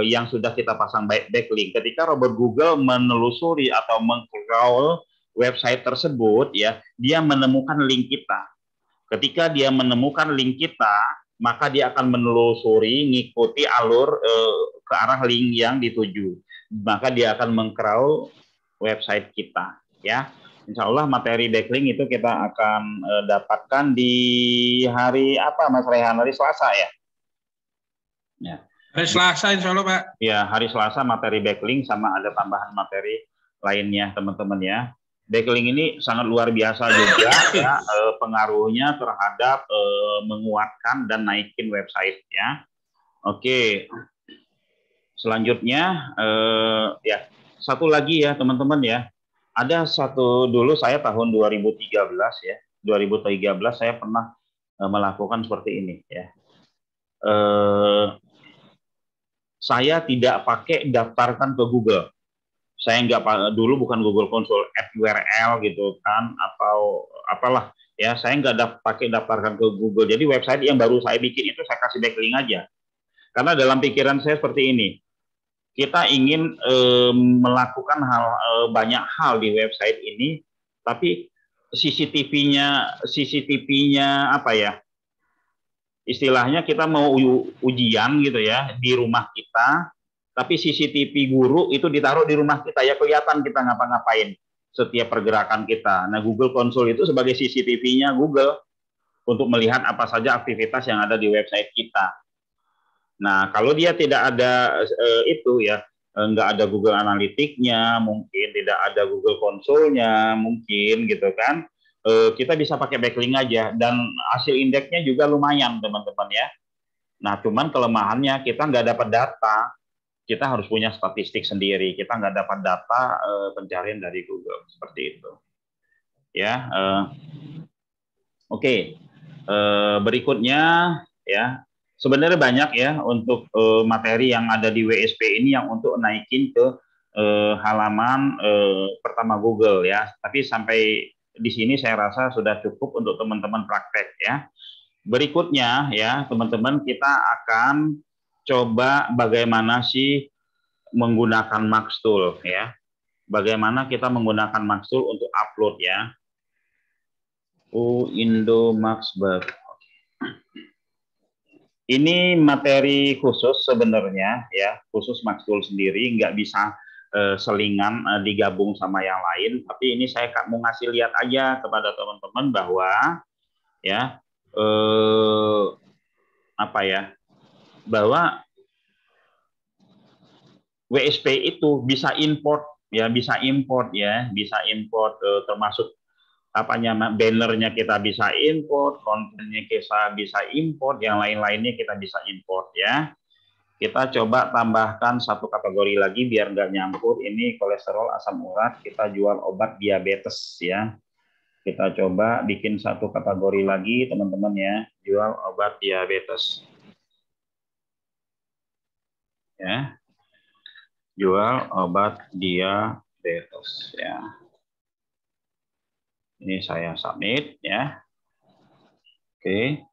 yang sudah kita pasang backlink. Ketika robot Google menelusuri atau meng-crawl website tersebut ya, dia menemukan link kita. Ketika dia menemukan link kita, maka dia akan menelusuri, ngikuti alur ke arah link yang dituju. Maka dia akan meng-crawl website kita ya. Insya Allah materi backlink itu kita akan dapatkan di hari apa Mas Rehan? Hari Selasa ya? Ya. Hari Selasa insya Allah Pak. Ya, hari Selasa materi backlink sama ada tambahan materi lainnya teman-teman ya. Backlink ini sangat luar biasa juga ya, pengaruhnya terhadap menguatkan dan naikin website ya. Oke, selanjutnya ya satu lagi ya teman-teman ya. Ada satu dulu saya tahun 2013 ya, 2013 saya pernah melakukan seperti ini ya. Saya tidak pakai daftarkan ke Google. saya dulu bukan Google Console at URL gitu kan, atau apalah ya, saya nggak pakai daftarkan ke Google. Jadi website yang baru saya bikin itu saya kasih backlink aja. Karena dalam pikiran saya seperti ini, kita ingin melakukan banyak hal di website ini, tapi CCTV-nya apa ya? Istilahnya kita mau ujian gitu ya di rumah kita, tapi CCTV guru itu ditaruh di rumah kita, ya kelihatan kita ngapa-ngapain setiap pergerakan kita. Nah, Google Console itu sebagai CCTV-nya Google untuk melihat apa saja aktivitas yang ada di website kita. Nah, kalau dia tidak ada itu ya, nggak ada Google Analytics-nya, mungkin tidak ada Google Console-nya, mungkin gitu kan, kita bisa pakai backlink aja, dan hasil indeksnya juga lumayan, teman-teman ya. Nah, cuman kelemahannya kita nggak dapat data, kita harus punya statistik sendiri, kita nggak dapat data pencarian dari Google, seperti itu. Ya, oke. Berikutnya ya, sebenarnya banyak ya untuk materi yang ada di WSP ini yang untuk naikin ke halaman pertama Google ya. Tapi sampai di sini saya rasa sudah cukup untuk teman-teman praktek ya. Berikutnya ya, teman-teman, kita akan coba bagaimana sih menggunakan Max Tool ya. Bagaimana kita menggunakan Max Tool untuk upload ya. Indo Maxberg. Ini materi khusus sebenarnya ya, khusus Max Tool sendiri, nggak bisa selingan digabung sama yang lain. Tapi ini saya mau ngasih lihat aja kepada teman-teman bahwa ya apa ya, bahwa WSP itu bisa import ya, bisa import ya, bisa import termasuk apanya, bannernya kita bisa import, kontennya kita bisa import, yang lain-lainnya kita bisa import ya. Kita coba tambahkan satu kategori lagi biar nggak nyampur. Ini kolesterol, asam urat, kita jual obat diabetes ya. Kita coba bikin satu kategori lagi teman-teman ya, jual obat diabetes ya, jual obat diabetes ya. Ini saya submit ya. Oke.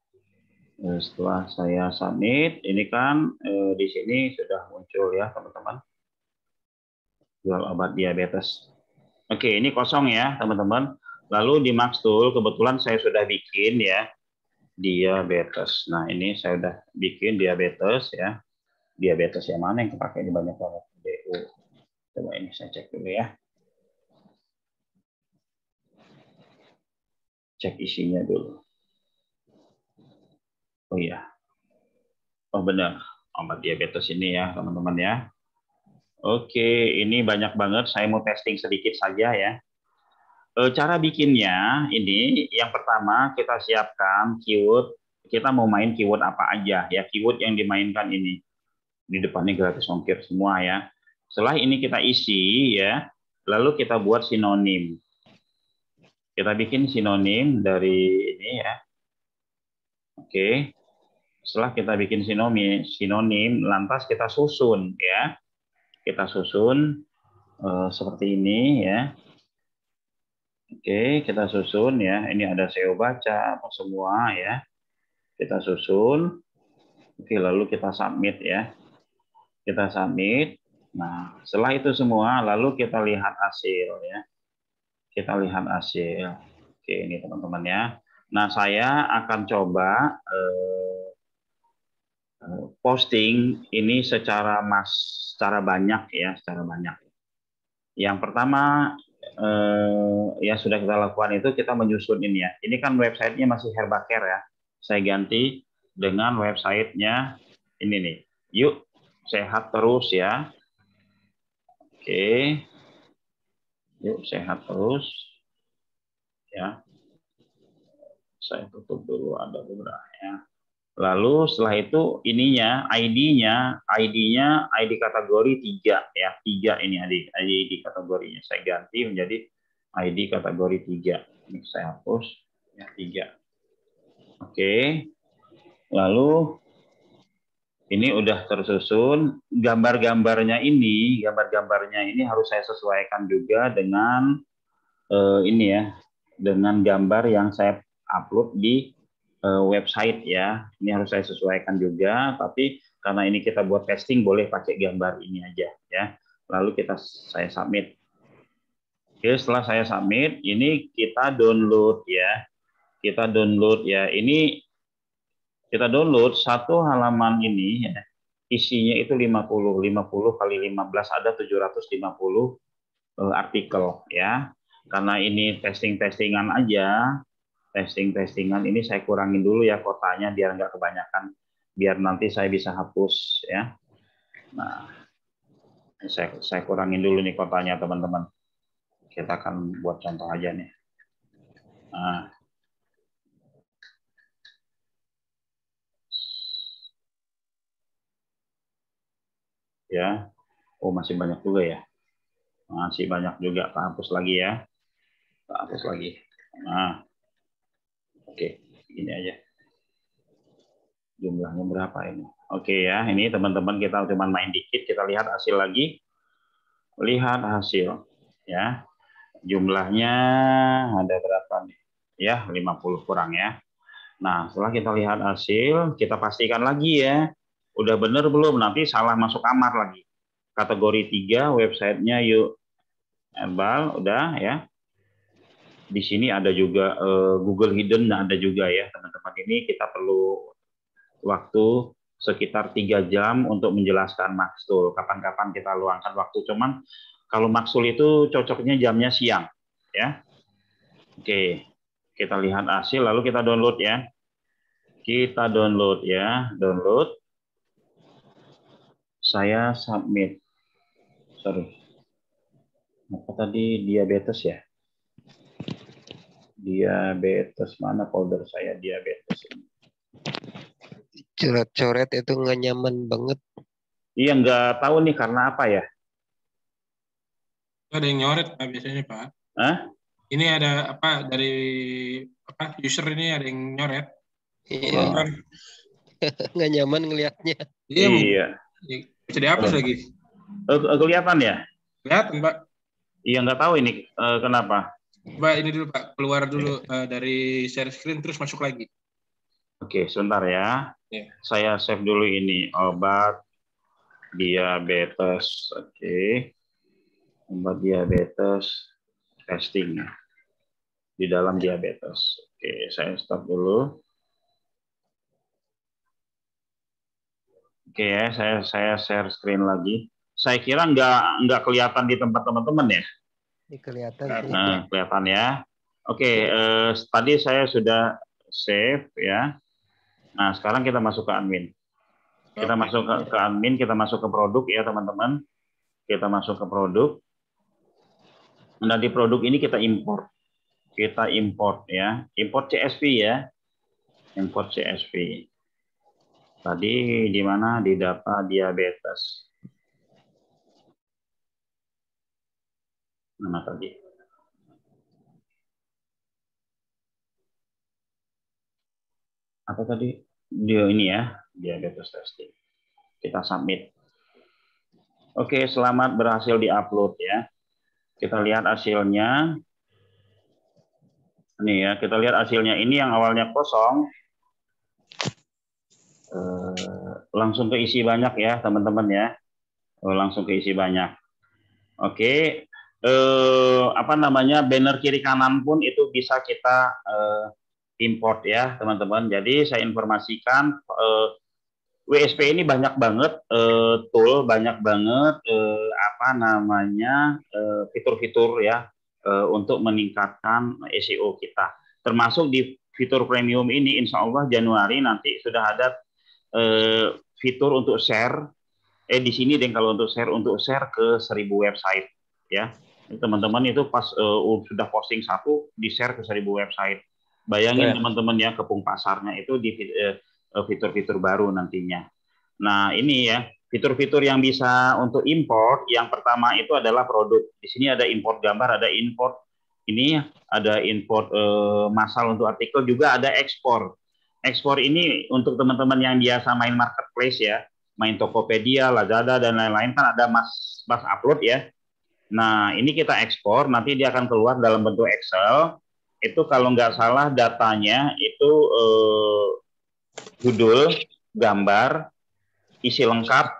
Setelah saya submit, ini kan di sini sudah muncul ya teman-teman, jual obat diabetes. Oke, ini kosong ya teman-teman. Lalu di Max Tool kebetulan saya sudah bikin ya diabetes. Nah, ini saya sudah bikin diabetes ya. Diabetes yang mana yang kepakai ini, banyak banget. DU. Coba ini saya cek dulu ya. Cek isinya dulu. Oh iya. Oh benar, obat diabetes ini ya teman-teman ya. Oke, ini banyak banget. Saya mau testing sedikit saja ya. Cara bikinnya ini, yang pertama kita siapkan keyword. Kita mau main keyword apa aja ya. Keyword yang dimainkan ini. Di depannya gratis ongkir semua ya. Setelah ini kita isi ya. Lalu kita buat sinonim. Kita bikin sinonim dari ini ya. Oke. Setelah kita bikin sinonim, lantas kita susun ya. Kita susun seperti ini ya. Oke, kita susun ya. Ini ada SEO baca apa semua ya. Kita susun. Oke, lalu kita submit ya. Kita submit. Nah, setelah itu semua, lalu kita lihat hasil ya. Kita lihat hasil. Oke, ini teman-teman ya. Nah, saya akan coba posting ini secara banyak ya, secara banyak. Yang pertama ya sudah kita lakukan itu, kita menyusun ini ya. Ini kan websitenya masih Herbacare ya. Saya ganti dengan websitenya ini nih. Yuk sehat terus ya. Oke. Yuk sehat terus ya. Saya tutup dulu, ada beberapa ya. Lalu setelah itu ininya ID-nya ID kategori 3 ya. 3 ini ID kategorinya. Saya ganti menjadi ID kategori 3. Ini saya hapus ya, 3. Oke. Lalu Ini udah tersusun. Gambar-gambarnya ini harus saya sesuaikan juga dengan ini ya, dengan gambar yang saya upload di website ya. Ini harus saya sesuaikan juga, tapi karena ini kita buat testing boleh pakai gambar ini aja ya. Lalu saya submit. Oke, setelah saya submit, ini kita download ya. Kita download ya. Ini kita download satu halaman ini ya. Isinya itu 50 kali 15 ada 750 artikel ya. Karena ini testing-testingan aja, testing-testingan ini saya kurangin dulu ya kotanya biar nggak kebanyakan, biar nanti saya bisa hapus ya. Nah, saya kurangin dulu nih kotanya teman-teman. Kita akan buat contoh aja nih. Nah, ya, oh masih banyak juga ya, masih banyak juga. Kita hapus lagi ya, kita hapus lagi. Nah, oke, ini aja. Jumlahnya berapa ini? Oke ya, ini teman-teman kita cuma main dikit, kita lihat hasil lagi. Lihat hasil ya. Jumlahnya ada berapa nih? Ya, 50 kurang ya. Nah, setelah kita lihat hasil, kita pastikan lagi ya. Udah bener belum? Nanti salah masuk kamar lagi. Kategori 3 websitenya yuk Herbal udah ya. Di sini ada juga Google Hidden ada juga ya, teman-teman. Ini kita perlu waktu sekitar 3 jam untuk menjelaskan Maxtool. Kapan-kapan kita luangkan waktu. Cuman kalau Maxtool itu cocoknya jamnya siang, ya. Oke, kita lihat hasil lalu kita download ya. Kita download ya, download. Saya submit. Sorry. Apa tadi diabetes ya? Diabetes mana folder saya diabetes ini? Coret-coret itu nggak nyaman banget. Iya, nggak tahu nih karena apa ya. Ada yang nyoret Pak biasanya Pak. Hah? Ini ada apa dari apa user ini ada yang nyoret. Iya. Oh. Nggak nyaman ngelihatnya. Iya. Bisa dihapus lagi. Kelihatan ya? Kelihatan Pak. Iya, nggak tahu ini kenapa. Pak ini dulu Pak, keluar dulu dari share screen terus masuk lagi. Oke, sebentar ya. Ya. Saya save dulu ini obat diabetes. Oke. Obat diabetes testing di dalam diabetes. Oke, saya stop dulu. Oke ya, saya share screen lagi. Saya kira nggak kelihatan di tempat teman-teman ya. Ini kelihatan. Nah, kelihatan ya. Oke, tadi saya sudah save ya. Nah, sekarang kita masuk ke admin. Kita masuk ke admin, kita masuk ke produk ya teman-teman. Kita masuk ke produk. Nah, di produk ini kita import. Kita import ya. Import CSV ya. Import CSV. Tadi di mana? Di data diabetes. Mana tadi? Apa tadi? Dia ini ya, diabetes testing. Kita submit. Oke, selamat berhasil diupload ya. Kita lihat hasilnya. Nih ya, kita lihat hasilnya. Ini yang awalnya kosong. Langsung keisi banyak ya, teman-teman ya. Langsung keisi banyak. Oke. Apa namanya, banner kiri kanan pun itu bisa kita import ya, teman-teman. Jadi saya informasikan WSP ini banyak banget tool, banyak banget apa namanya fitur-fitur ya untuk meningkatkan SEO kita. Termasuk di fitur premium ini, insya Allah Januari nanti sudah ada fitur untuk share. Di sini deh kalau untuk share ke 1000 website ya. Teman-teman itu pas sudah posting satu di share ke 1000 website. Bayangin teman-teman ya, kepung pasarnya itu di fitur-fitur baru nantinya. Nah, ini ya, fitur-fitur yang bisa untuk import, yang pertama itu adalah produk. Di sini ada import gambar, ada import ini, ada import massal untuk artikel, juga ada ekspor. Ekspor ini untuk teman-teman yang biasa main marketplace ya. main Tokopedia, Lazada dan lain-lain kan ada mas upload ya. Nah, ini kita ekspor, nanti dia akan keluar dalam bentuk Excel. Itu kalau nggak salah datanya itu judul, gambar, isi lengkap,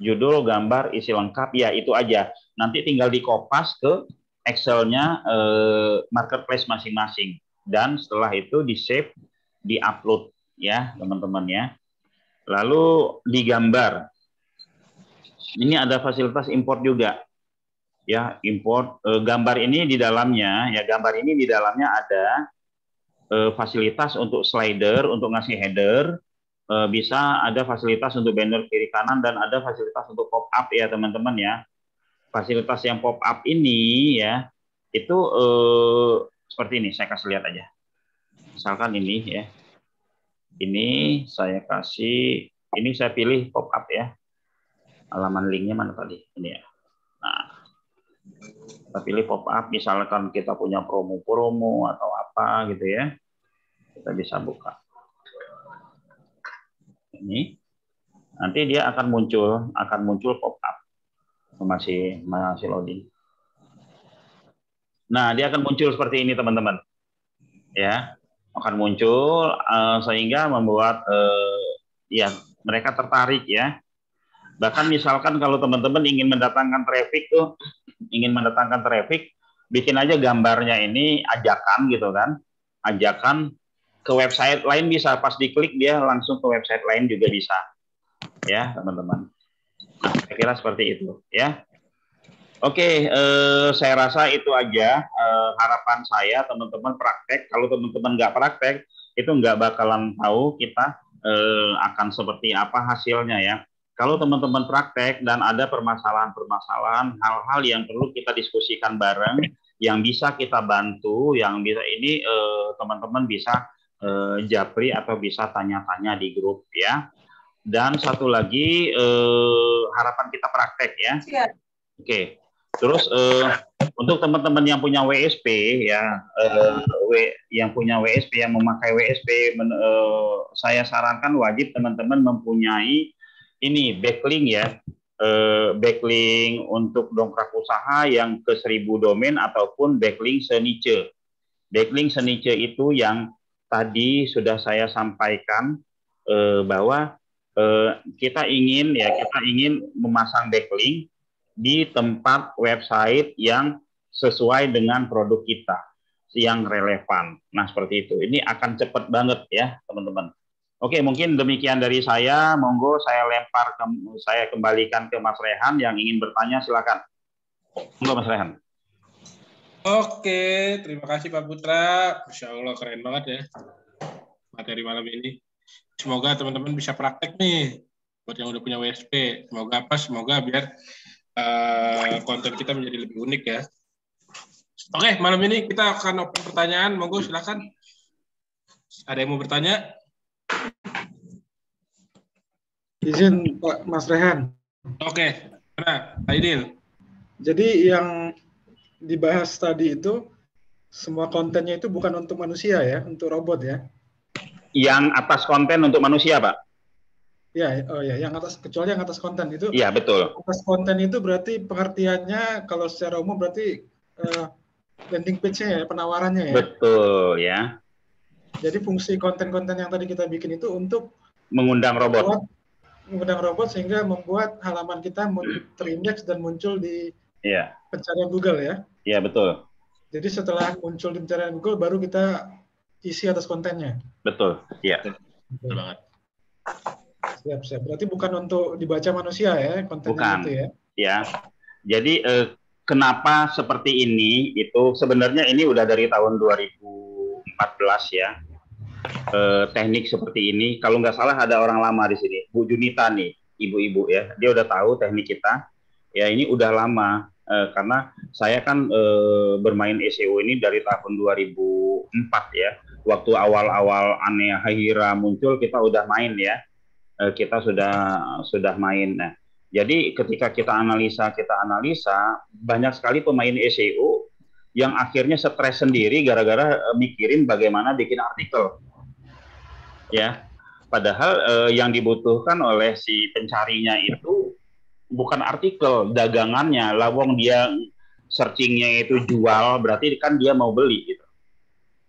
judul, gambar, isi lengkap, ya itu aja. Nanti tinggal dikopas ke Excel-nya marketplace masing-masing. Dan setelah itu di-save, di-upload ya teman-teman ya. Lalu digambar. Ini ada fasilitas import juga. Ya, import gambar ini di dalamnya, ya gambar ini di dalamnya ada fasilitas untuk slider, untuk ngasih header, bisa ada fasilitas untuk banner kiri kanan dan ada fasilitas untuk pop up ya teman-teman ya. Fasilitas yang pop up ini ya itu seperti ini, saya kasih lihat aja. Misalkan ini ya. Ini saya kasih, ini saya pilih pop up ya. Halaman linknya mana tadi? Ini ya. Nah, kita pilih pop up, misalkan kita punya promo-promo atau apa gitu ya, kita bisa buka ini, nanti dia akan muncul pop up, masih loading. Nah, dia akan muncul seperti ini teman-teman ya, akan muncul sehingga membuat ya mereka tertarik ya. Bahkan misalkan kalau teman-teman ingin mendatangkan traffic, bikin aja gambarnya ini ajakan gitu kan. Ajakan ke website lain bisa, pas diklik dia langsung ke website lain juga bisa. Ya, teman-teman. Nah, saya kira seperti itu ya. Oke, saya rasa itu aja harapan saya teman-teman praktek. Kalau teman-teman nggak praktek, itu nggak bakalan tahu kita akan seperti apa hasilnya ya. Kalau teman-teman praktek dan ada permasalahan-permasalahan, hal-hal yang perlu kita diskusikan bareng, yang bisa kita bantu, yang bisa ini teman-teman bisa japri atau bisa tanya-tanya di grup ya. Dan satu lagi harapan kita praktek ya. Oke. Terus untuk teman-teman yang punya WSP ya, yang punya WSP, yang memakai WSP, saya sarankan wajib teman-teman mempunyai ini backlink ya, backlink untuk dongkrak usaha yang ke 1000 domain ataupun backlink seniche. Backlink seniche itu yang tadi sudah saya sampaikan bahwa kita ingin memasang backlink di tempat website yang sesuai dengan produk kita, yang relevan. Nah, seperti itu. Ini akan cepat banget ya, teman-teman. Oke, mungkin demikian dari saya. Monggo saya kembalikan ke Mas Rehan yang ingin bertanya, silakan. Monggo Mas Rehan. Oke, terima kasih Pak Putra. Masya Allah, keren banget ya materi malam ini. Semoga teman-teman bisa praktek nih buat yang udah punya WSP. Semoga biar konten kita menjadi lebih unik ya. Oke, malam ini kita akan open pertanyaan. Monggo silakan. Ada yang mau bertanya? Izin Pak Mas Rehan. Oke, nah, Aidil. Jadi yang dibahas tadi itu semua kontennya itu bukan untuk manusia ya, untuk robot ya? Yang atas konten untuk manusia, Pak? Ya, oh ya, yang atas, kecuali yang atas konten itu. Iya, betul. Atas konten itu berarti pengertiannya kalau secara umum berarti landing page-nya ya, penawarannya ya? Betul ya. Jadi fungsi konten-konten yang tadi kita bikin itu untuk mengundang robot. Mengundang robot sehingga membuat halaman kita terindeks dan muncul di pencarian Google ya? Iya, betul. Jadi setelah muncul di pencarian Google baru kita isi atas kontennya. Betul, iya. Betul banget. Siap. Berarti bukan untuk dibaca manusia ya kontennya. Bukan. Itu ya? Ya. Jadi kenapa seperti ini? Itu sebenarnya ini udah dari tahun 2014 ya. Teknik seperti ini. Kalau nggak salah ada orang lama di sini, Bu Junita nih, ibu-ibu ya. Dia udah tahu teknik kita. Ya ini udah lama karena saya kan bermain SEO ini dari tahun 2004 ya. Waktu awal-awal Anehira muncul kita udah main ya. Kita sudah main. Nah, jadi ketika kita analisa banyak sekali pemain SEO yang akhirnya stres sendiri gara-gara mikirin bagaimana bikin artikel. Ya. Padahal yang dibutuhkan oleh si pencarinya itu bukan artikel dagangannya. Lawang dia searchingnya itu jual, berarti kan dia mau beli gitu.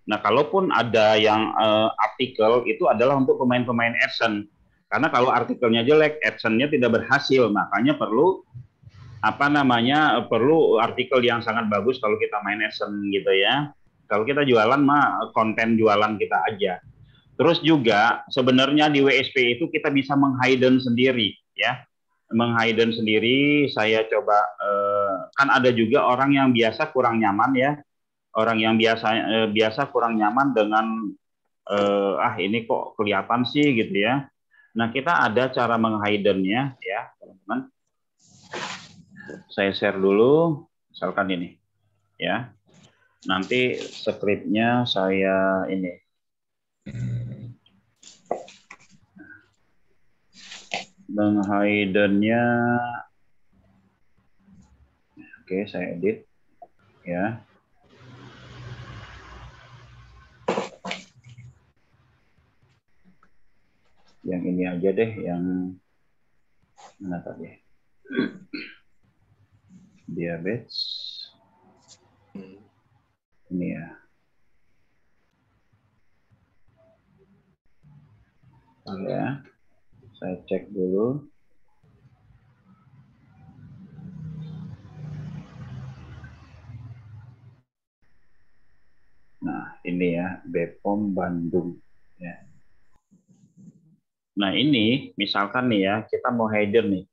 Nah, kalaupun ada yang artikel itu adalah untuk pemain-pemain AdSense. Karena kalau artikelnya jelek, AdSense-nya tidak berhasil, makanya perlu perlu artikel yang sangat bagus kalau kita main AdSense gitu ya. Kalau kita jualan mah konten jualan kita aja. Terus juga sebenarnya di WSP itu kita bisa menghidden sendiri ya. Menghidden sendiri, saya coba kan ada juga orang yang biasa kurang nyaman ya. Orang yang biasa kurang nyaman dengan ini kok kelihatan sih gitu ya. Nah, kita ada cara menghiddennya ya, teman-teman. Saya share dulu, misalkan ini ya. Nanti skripnya saya ini. Menghiddennya, oke, saya edit ya. Yang ini aja deh, yang mana tadi? Diabetes. Ini ya. Ya, saya cek dulu. Nah, ini ya, BPOM Bandung. Ya. Nah, ini misalkan nih ya, kita mau hidden nih.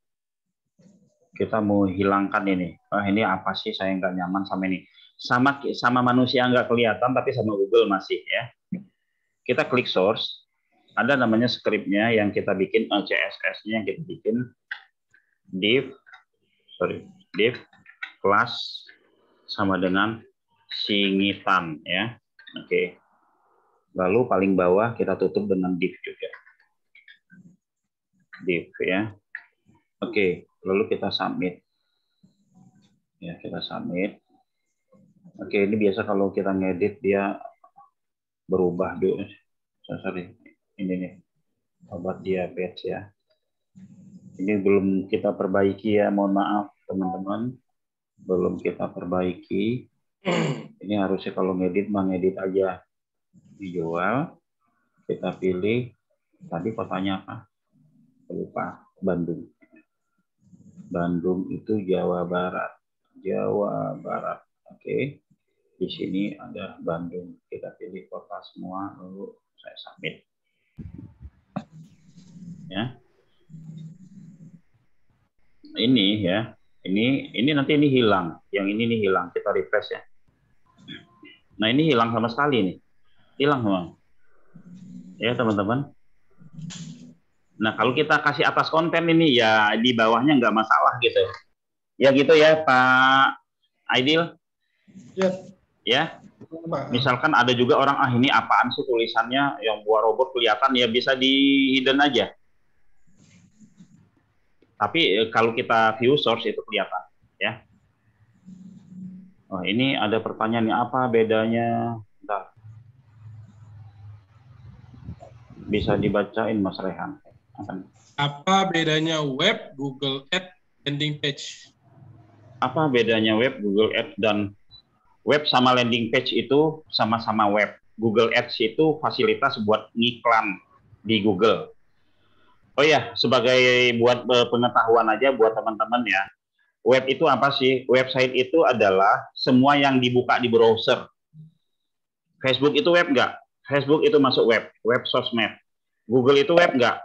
Kita mau hilangkan ini. Wah, ini apa sih, saya nggak nyaman sama ini. Sama manusia nggak kelihatan, tapi sama Google masih ya. Kita klik source. Ada namanya skripnya yang kita bikin, CSS-nya yang kita bikin. Div class sama dengan singitan ya. Oke. Lalu paling bawah kita tutup dengan div juga. Div ya. Oke, lalu kita submit. Ya, kita submit. Oke, ini biasa kalau kita ngedit dia berubah dulu. Sorry. Ini nih. Obat diabetes ya. Ini belum kita perbaiki ya, mohon maaf teman-teman. Belum kita perbaiki. Ini harusnya kalau ngedit, ngedit aja. Dijual. Kita pilih. Tadi kotanya apa? Lupa. Bandung. Bandung itu Jawa Barat. Jawa Barat. Oke. Di sini ada Bandung. Kita pilih kota semua, lalu saya submit. Ya. Ini ya. Ini nanti ini hilang. Yang ini nih hilang. Kita refresh ya. Nah, ini hilang sama sekali nih. Hilang semua. Ya, teman-teman. Nah, kalau kita kasih atas konten ini ya di bawahnya nggak masalah gitu. Ya gitu ya, Pak Aidil. Ya. Ya. Misalkan ada juga orang, ini apaan sih tulisannya yang buat robot kelihatan, ya bisa di hidden aja. Tapi kalau kita view source itu kelihatan, ya. Oh, ini ada pertanyaan nih, apa bedanya? Bentar. Bisa dibacain Mas Rehan. Apa bedanya web, Google Ads, landing page? Apa bedanya web, Google Ads, dan web sama landing page itu sama-sama web. Google Ads itu fasilitas buat ngiklan di Google. Oh ya, sebagai buat pengetahuan aja buat teman-teman ya. Web itu apa sih? Website itu adalah semua yang dibuka di browser. Facebook itu web nggak? Facebook itu masuk web, web sosmed. Google itu web nggak?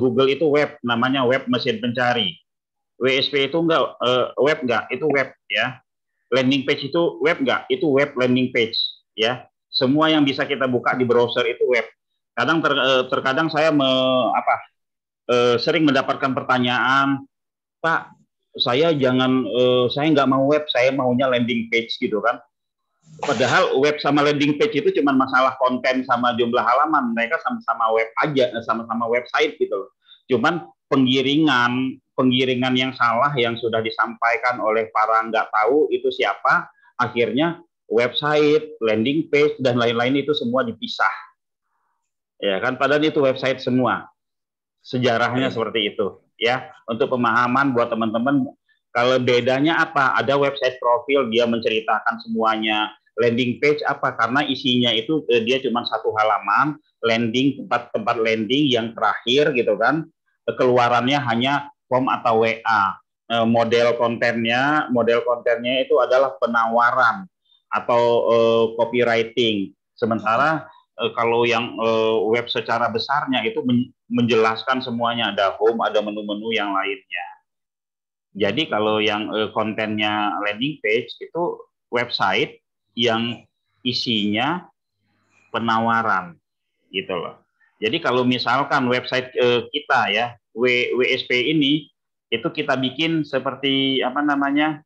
Google itu web, namanya web mesin pencari. WSP itu enggak, web nggak? Itu web ya. Landing page itu web nggak? Itu web landing page ya. Semua yang bisa kita buka di browser itu web. Terkadang saya sering mendapatkan pertanyaan, Pak, saya nggak mau web, saya maunya landing page gitu kan. Padahal web sama landing page itu cuma masalah konten sama jumlah halaman. Mereka sama-sama web aja, sama-sama website gitu loh. Cuman penggiringan yang salah yang sudah disampaikan oleh para nggak tahu itu siapa, akhirnya website, landing page, dan lain-lain itu semua dipisah. Ya kan, padahal itu website semua. Sejarahnya seperti itu, ya. Untuk pemahaman buat teman-teman, kalau bedanya apa? Ada website profil, dia menceritakan semuanya. Landing page apa? Karena isinya itu dia cuma satu halaman, landing, tempat landing yang terakhir gitu kan. Keluarannya hanya form atau WA. Model kontennya itu adalah penawaran atau copywriting. Sementara kalau yang web secara besarnya itu menjelaskan semuanya, ada home, ada menu-menu yang lainnya. Jadi kalau yang kontennya landing page itu website yang isinya penawaran gitu loh. Jadi kalau misalkan website kita ya WSP ini itu kita bikin seperti apa namanya?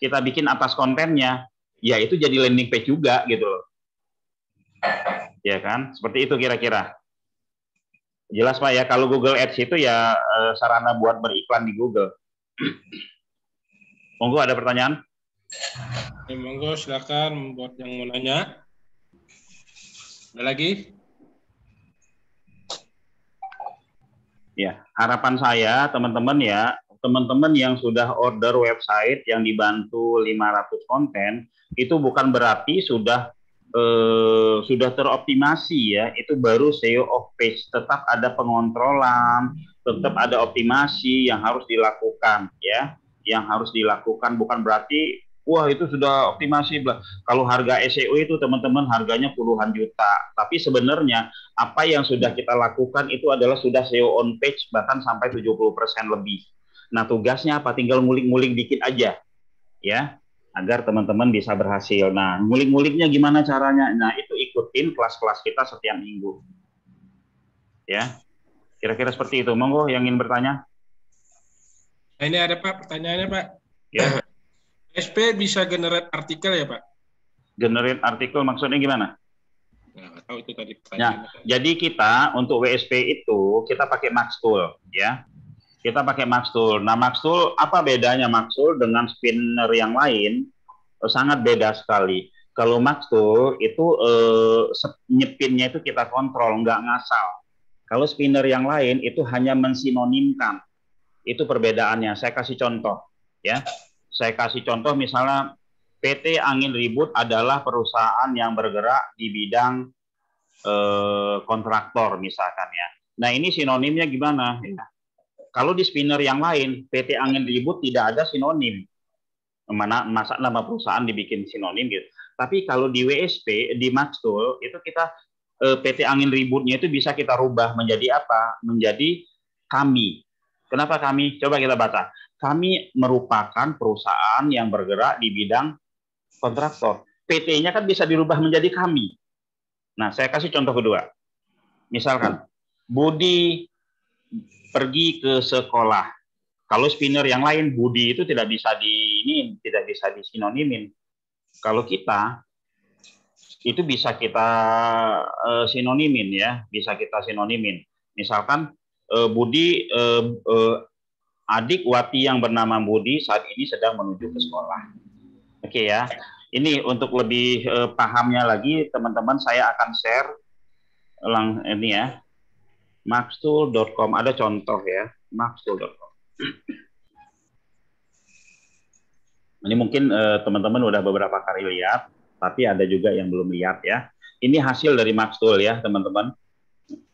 Kita bikin atas kontennya, ya itu jadi landing page juga gitu loh. Ya kan? Seperti itu kira-kira. Jelas Pak ya, kalau Google Ads itu ya sarana buat beriklan di Google. Monggo ada pertanyaan? Ya, monggo silakan buat yang mau nanya. Ada lagi? Ya, harapan saya teman-teman ya, teman-teman yang sudah order website yang dibantu 500 konten, itu bukan berarti sudah teroptimasi ya, itu baru SEO off page, tetap ada pengontrolan, tetap ada optimasi yang harus dilakukan ya, yang harus dilakukan, bukan berarti wah itu sudah optimasi. Kalau harga SEO itu teman-teman harganya puluhan juta, tapi sebenarnya apa yang sudah kita lakukan itu adalah sudah SEO on page bahkan sampai 70% lebih. Nah tugasnya apa? Tinggal ngulik-ngulik dikit aja ya, agar teman-teman bisa berhasil. Nah, ngulik-nguliknya gimana caranya? Nah, itu ikutin kelas-kelas kita setiap minggu. Ya, kira-kira seperti itu. Monggo yang ingin bertanya. Nah, ini ada Pak, pertanyaannya Pak. Ya. SP bisa generate artikel ya Pak? Generate artikel maksudnya gimana? Nah, tahu itu tadi pertanyaannya. Ya, jadi kita untuk WSP itu kita pakai Maxtool, ya. Kita pakai Maxtool. Nah, Maxtool apa bedanya Maxtool dengan spinner yang lain? Sangat beda sekali. Kalau Maxtool itu nyepinnya itu kita kontrol, nggak ngasal. Kalau spinner yang lain itu hanya mensinonimkan. Itu perbedaannya. Saya kasih contoh, ya. Saya kasih contoh misalnya PT Angin Ribut adalah perusahaan yang bergerak di bidang kontraktor misalkan ya. Nah, ini sinonimnya gimana? Ya. Kalau di spinner yang lain, PT Angin Ribut tidak ada sinonim. Masa nama perusahaan dibikin sinonim gitu. Tapi kalau di WSP, di Maxtool, itu kita PT Angin Ributnya itu bisa kita rubah menjadi apa? Menjadi kami. Kenapa kami? Coba kita baca. Kami merupakan perusahaan yang bergerak di bidang kontraktor. PT-nya kan bisa dirubah menjadi kami. Nah, saya kasih contoh kedua. Misalkan, Budi pergi ke sekolah. Kalau spinner yang lain, Budi itu tidak bisa disinonimin. Kalau kita itu bisa kita sinonimin ya, bisa kita sinonimin. Misalkan Budi adik Wati yang bernama Budi saat ini sedang menuju ke sekolah. Oke ya. Ini untuk lebih pahamnya lagi teman-teman saya akan share ini ya. Maxtool.com ada contoh ya, maxtool.com. Ini mungkin teman-teman udah beberapa kali lihat, tapi ada juga yang belum lihat ya. Ini hasil dari Maxtool ya, teman-teman.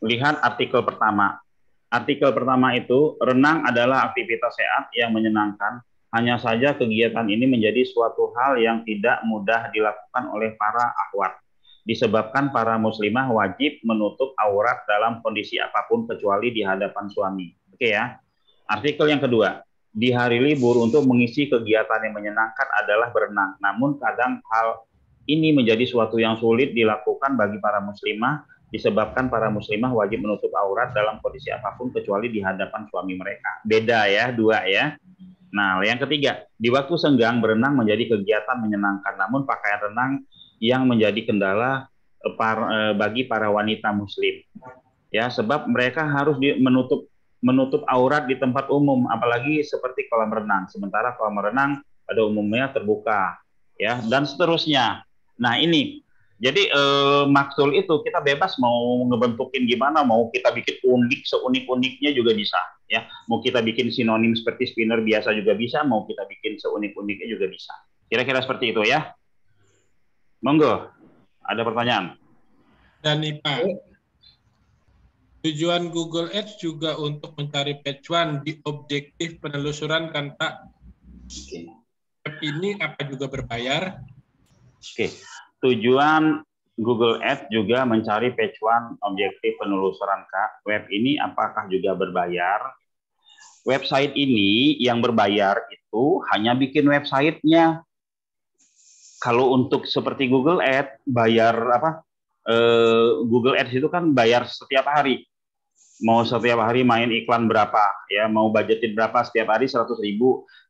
Lihat artikel pertama. Artikel pertama itu, renang adalah aktivitas sehat yang menyenangkan. Hanya saja kegiatan ini menjadi suatu hal yang tidak mudah dilakukan oleh para akhwat. Disebabkan para muslimah wajib menutup aurat dalam kondisi apapun kecuali di hadapan suami. Oke ya. Artikel yang kedua, di hari libur untuk mengisi kegiatan yang menyenangkan adalah berenang. Namun kadang hal ini menjadi suatu yang sulit dilakukan bagi para muslimah disebabkan para muslimah wajib menutup aurat dalam kondisi apapun kecuali di hadapan suami mereka. Beda ya, dua ya. Nah, yang ketiga, di waktu senggang berenang menjadi kegiatan menyenangkan, namun pakaian renang yang menjadi kendala bagi para wanita muslim. Ya, sebab mereka harus menutup aurat di tempat umum, apalagi seperti kolam renang. Sementara kolam renang pada umumnya terbuka, ya, dan seterusnya. Nah, ini Jadi Maxtool itu kita bebas mau ngebentukin gimana, mau kita bikin unik seunik-uniknya juga bisa, ya. Mau kita bikin sinonim seperti spinner biasa juga bisa, mau kita bikin seunik-uniknya juga bisa. Kira-kira seperti itu ya. Monggo, ada pertanyaan? Dan nih Pak, tujuan Google Ads juga untuk mencari page one di objektif penelusuran kan Pak? App ini apa juga berbayar? Oke. Tujuan Google Ads juga mencari page one objektif penelusuran Kak. Web ini apakah juga berbayar? Website ini yang berbayar itu hanya bikin websitenya. Kalau untuk seperti Google Ads, bayar apa? Google Ads itu kan bayar setiap hari. Mau setiap hari main iklan berapa, ya? Mau budgetin berapa setiap hari 100.000.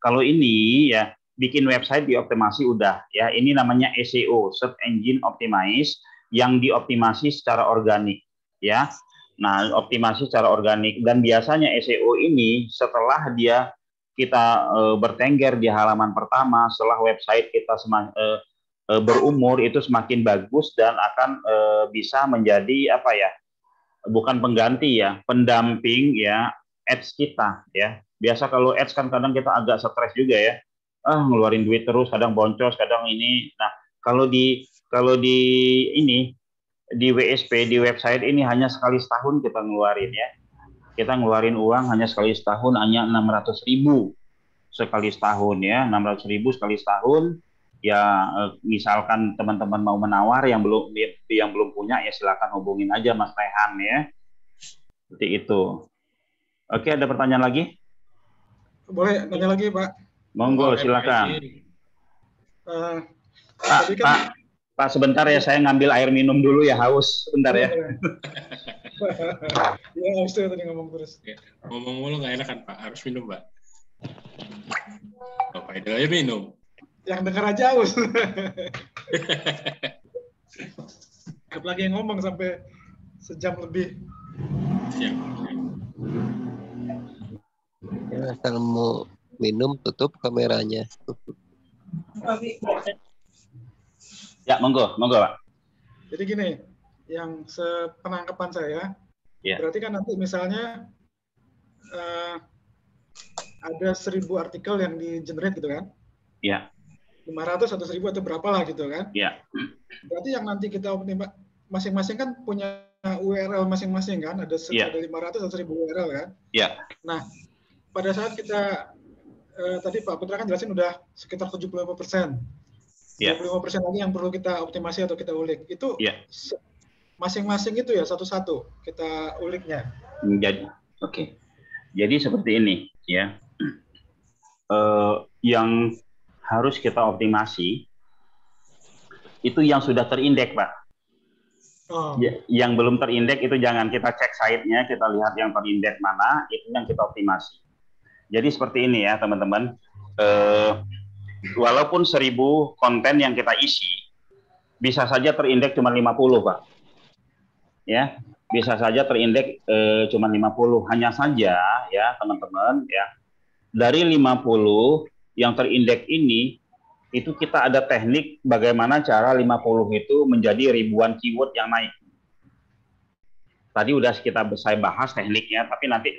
Kalau ini ya bikin website dioptimasi udah, ya. Ini namanya SEO, Search Engine Optimize, yang dioptimasi secara organik, ya. Nah, optimasi secara organik, dan biasanya SEO ini setelah kita bertengger di halaman pertama, setelah website kita berumur itu semakin bagus dan akan bisa menjadi apa ya? Bukan pengganti ya, pendamping ya ads kita ya. Biasa kalau ads kan kadang kita agak stres juga ya. Ngeluarin duit terus, kadang boncos, kadang ini. Nah, kalau di ini di WSP, di website ini hanya sekali setahun kita ngeluarin ya. Kita ngeluarin uang hanya sekali setahun, hanya 600.000 sekali setahun ya, 600.000 sekali setahun. Ya misalkan teman-teman mau menawar yang belum punya ya silakan hubungin aja Mas Rehan ya. Seperti itu. Oke, ada pertanyaan lagi? Boleh nanya lagi Pak? Monggo, silakan. Pak, sebentar ya, saya ngambil air minum dulu ya, haus. Bentar ya. Ya, haus tuh tadi ngomong terus. Ngomong mulu nggak enak kan Pak, harus minum Pak. Pak itu aja minum. Yang dengar aja haus. Apalagi yang ngomong sampai sejam lebih. Siap. Ya, kalau mau minum tutup kameranya. Ya, monggo Pak. Jadi gini, yang sepenangkapan saya, berarti kan nanti misalnya ada 1.000 artikel yang di-generate gitu kan? Iya. 500 atau 1.000 atau berapa lah gitu kan? Iya. Berarti yang nanti kita masing-masing kan punya URL masing-masing kan? Ada 500 atau 1.000 URL kan? Iya. Nah, pada saat kita tadi Pak Putra kan jelasin udah sekitar 75%. 25% lagi yang perlu kita optimasi atau kita ulik. Itu masing-masing itu ya satu-satu kita uliknya. Jadi, oke. Jadi seperti ini ya. Yang harus kita optimasi itu yang sudah terindeks, Pak. Yang belum terindeks itu jangan, kita cek site-nya, kita lihat yang terindeks mana, itu yang kita optimasi. Jadi seperti ini ya, teman-teman. Walaupun 1.000 konten yang kita isi, bisa saja terindeks cuma 50, Pak. Ya, bisa saja terindeks cuma 50. Hanya saja ya, teman-teman ya. Dari 50 yang terindeks ini, itu kita ada teknik bagaimana cara 50 itu menjadi ribuan keyword yang naik. Tadi udah saya bahas tekniknya, tapi nanti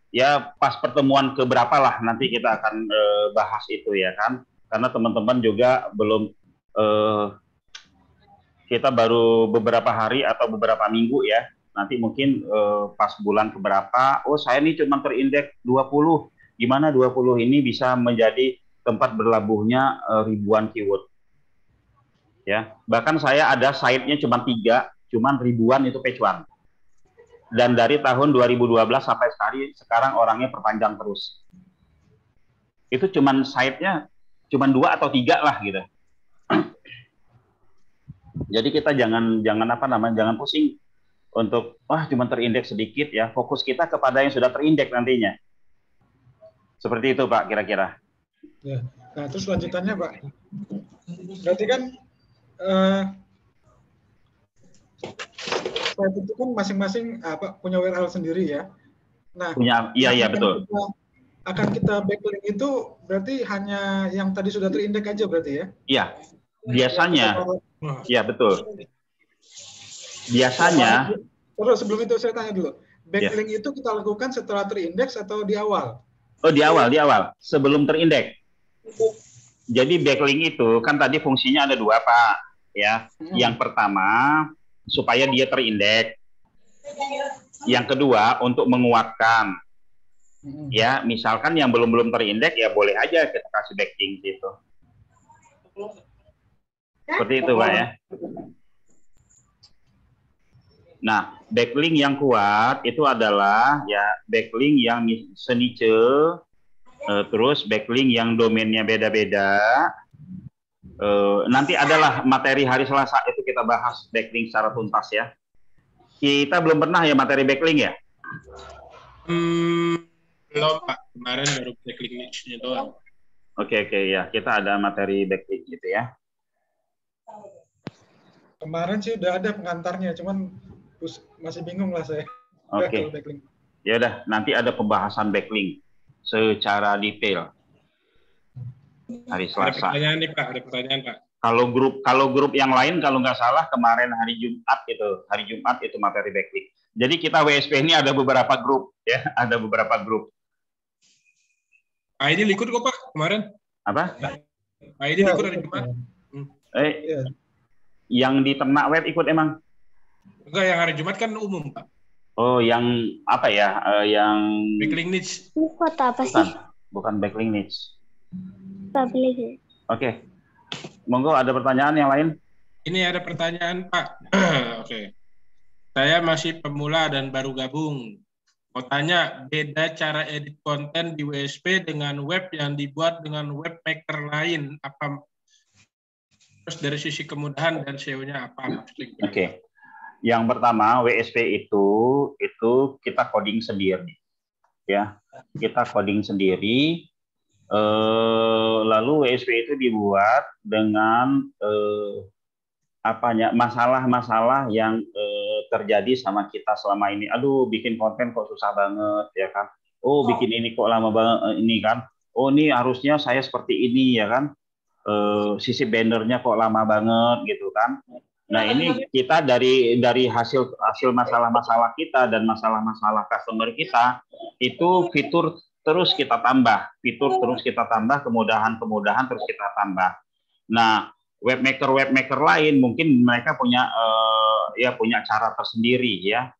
ya pas pertemuan keberapa lah nanti kita akan bahas itu ya kan, karena teman-teman juga belum kita baru beberapa hari atau beberapa minggu ya, nanti mungkin pas bulan keberapa, saya ini cuma terindeks 20, gimana 20 ini bisa menjadi tempat berlabuhnya ribuan keyword ya. Bahkan saya ada site-nya cuma 3, cuman ribuan itu page one. Dan dari tahun 2012 sampai sekarang orangnya perpanjang terus. Itu cuman site-nya cuman 2 atau 3 lah gitu. Jadi kita jangan pusing untuk cuma terindeks sedikit ya. Fokus kita kepada yang sudah terindeks nantinya. Seperti itu Pak kira-kira. Ya. Nah terus lanjutannya Pak. Berarti kan itu kan masing-masing punya URL sendiri ya. Nah, iya betul. Akan kita backlink itu berarti hanya yang tadi sudah terindeks aja berarti ya? Iya. Biasanya, ya betul. Biasanya. Terus sebelum itu saya tanya dulu, backlink itu kita lakukan setelah terindeks atau di awal? Oh, di awal, sebelum terindeks. Jadi backlink itu kan tadi fungsinya ada 2, Pak. Ya, yang pertama supaya dia terindeks. Yang kedua untuk menguatkan. Ya, misalkan yang belum terindeks ya boleh aja kita kasih backlink gitu. Seperti itu, Pak ya. Nah, backlink yang kuat itu adalah ya backlink yang seniche, terus backlink yang domainnya beda-beda. Nanti adalah materi hari Selasa itu kita bahas backlink secara tuntas ya. Kita belum pernah ya materi backlink ya? Belum, Pak. Kemarin baru backlink niche-nya doang. Oke, ya. Kita ada materi backlink gitu ya. Kemarin sih udah ada pengantarnya, cuman masih bingung lah saya. Oke. Ya udah, nanti ada pembahasan backlink secara detail hari Selasa. Ada pertanyaan nih, Pak. Ada pertanyaan, Pak. Kalau grup yang lain kalau nggak salah kemarin hari Jumat itu materi backlink. Jadi kita WSP ini ada beberapa grup ya, ada beberapa grup. ID ikut kok, Pak, kemarin. Apa? ID ikut hari Jumat. Yang di ternak web ikut emang? Enggak, yang hari Jumat kan umum, Pak. Oh, yang apa ya? Yang backlink niche. Apa sih? Bukan backlink niche. Public. Oke. Monggo ada pertanyaan yang lain? Ini ada pertanyaan, Pak. Oke. Saya masih pemula dan baru gabung. Mau tanya, beda cara edit konten di WSP dengan web yang dibuat dengan webmaker lain. Apa? Terus dari sisi kemudahan dan SEO-nya apa? Oke. Yang pertama, WSP itu kita coding sendiri. Ya, kita coding sendiri. Lalu WSP itu dibuat dengan masalah-masalah yang terjadi sama kita selama ini. Aduh, bikin konten kok susah banget ya kan. Oh, bikin ini kok lama banget ini kan. Oh, ini harusnya saya seperti ini ya kan. Sisi bannernya kok lama banget gitu kan. Nah, ini kita dari hasil masalah-masalah kita dan masalah-masalah customer kita itu fitur terus kita tambah, kemudahan terus kita tambah. Nah, webmaker lain mungkin mereka punya cara tersendiri ya,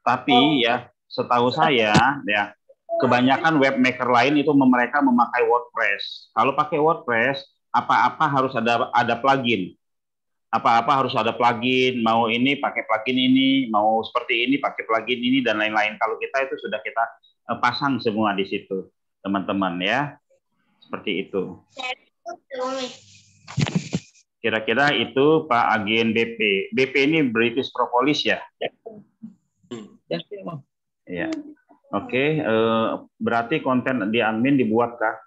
Tapi ya setahu saya ya kebanyakan webmaker lain itu mereka memakai WordPress. Kalau pakai WordPress apa-apa harus ada plugin. Mau ini pakai plugin ini, mau seperti ini pakai plugin ini dan lain-lain. Kalau kita itu sudah kita pasang semua di situ, teman-teman ya. Seperti itu. Kira-kira itu Pak Agen BP. BP ini British Propolis ya? Ya. Oke, berarti konten di admin dibuatkah?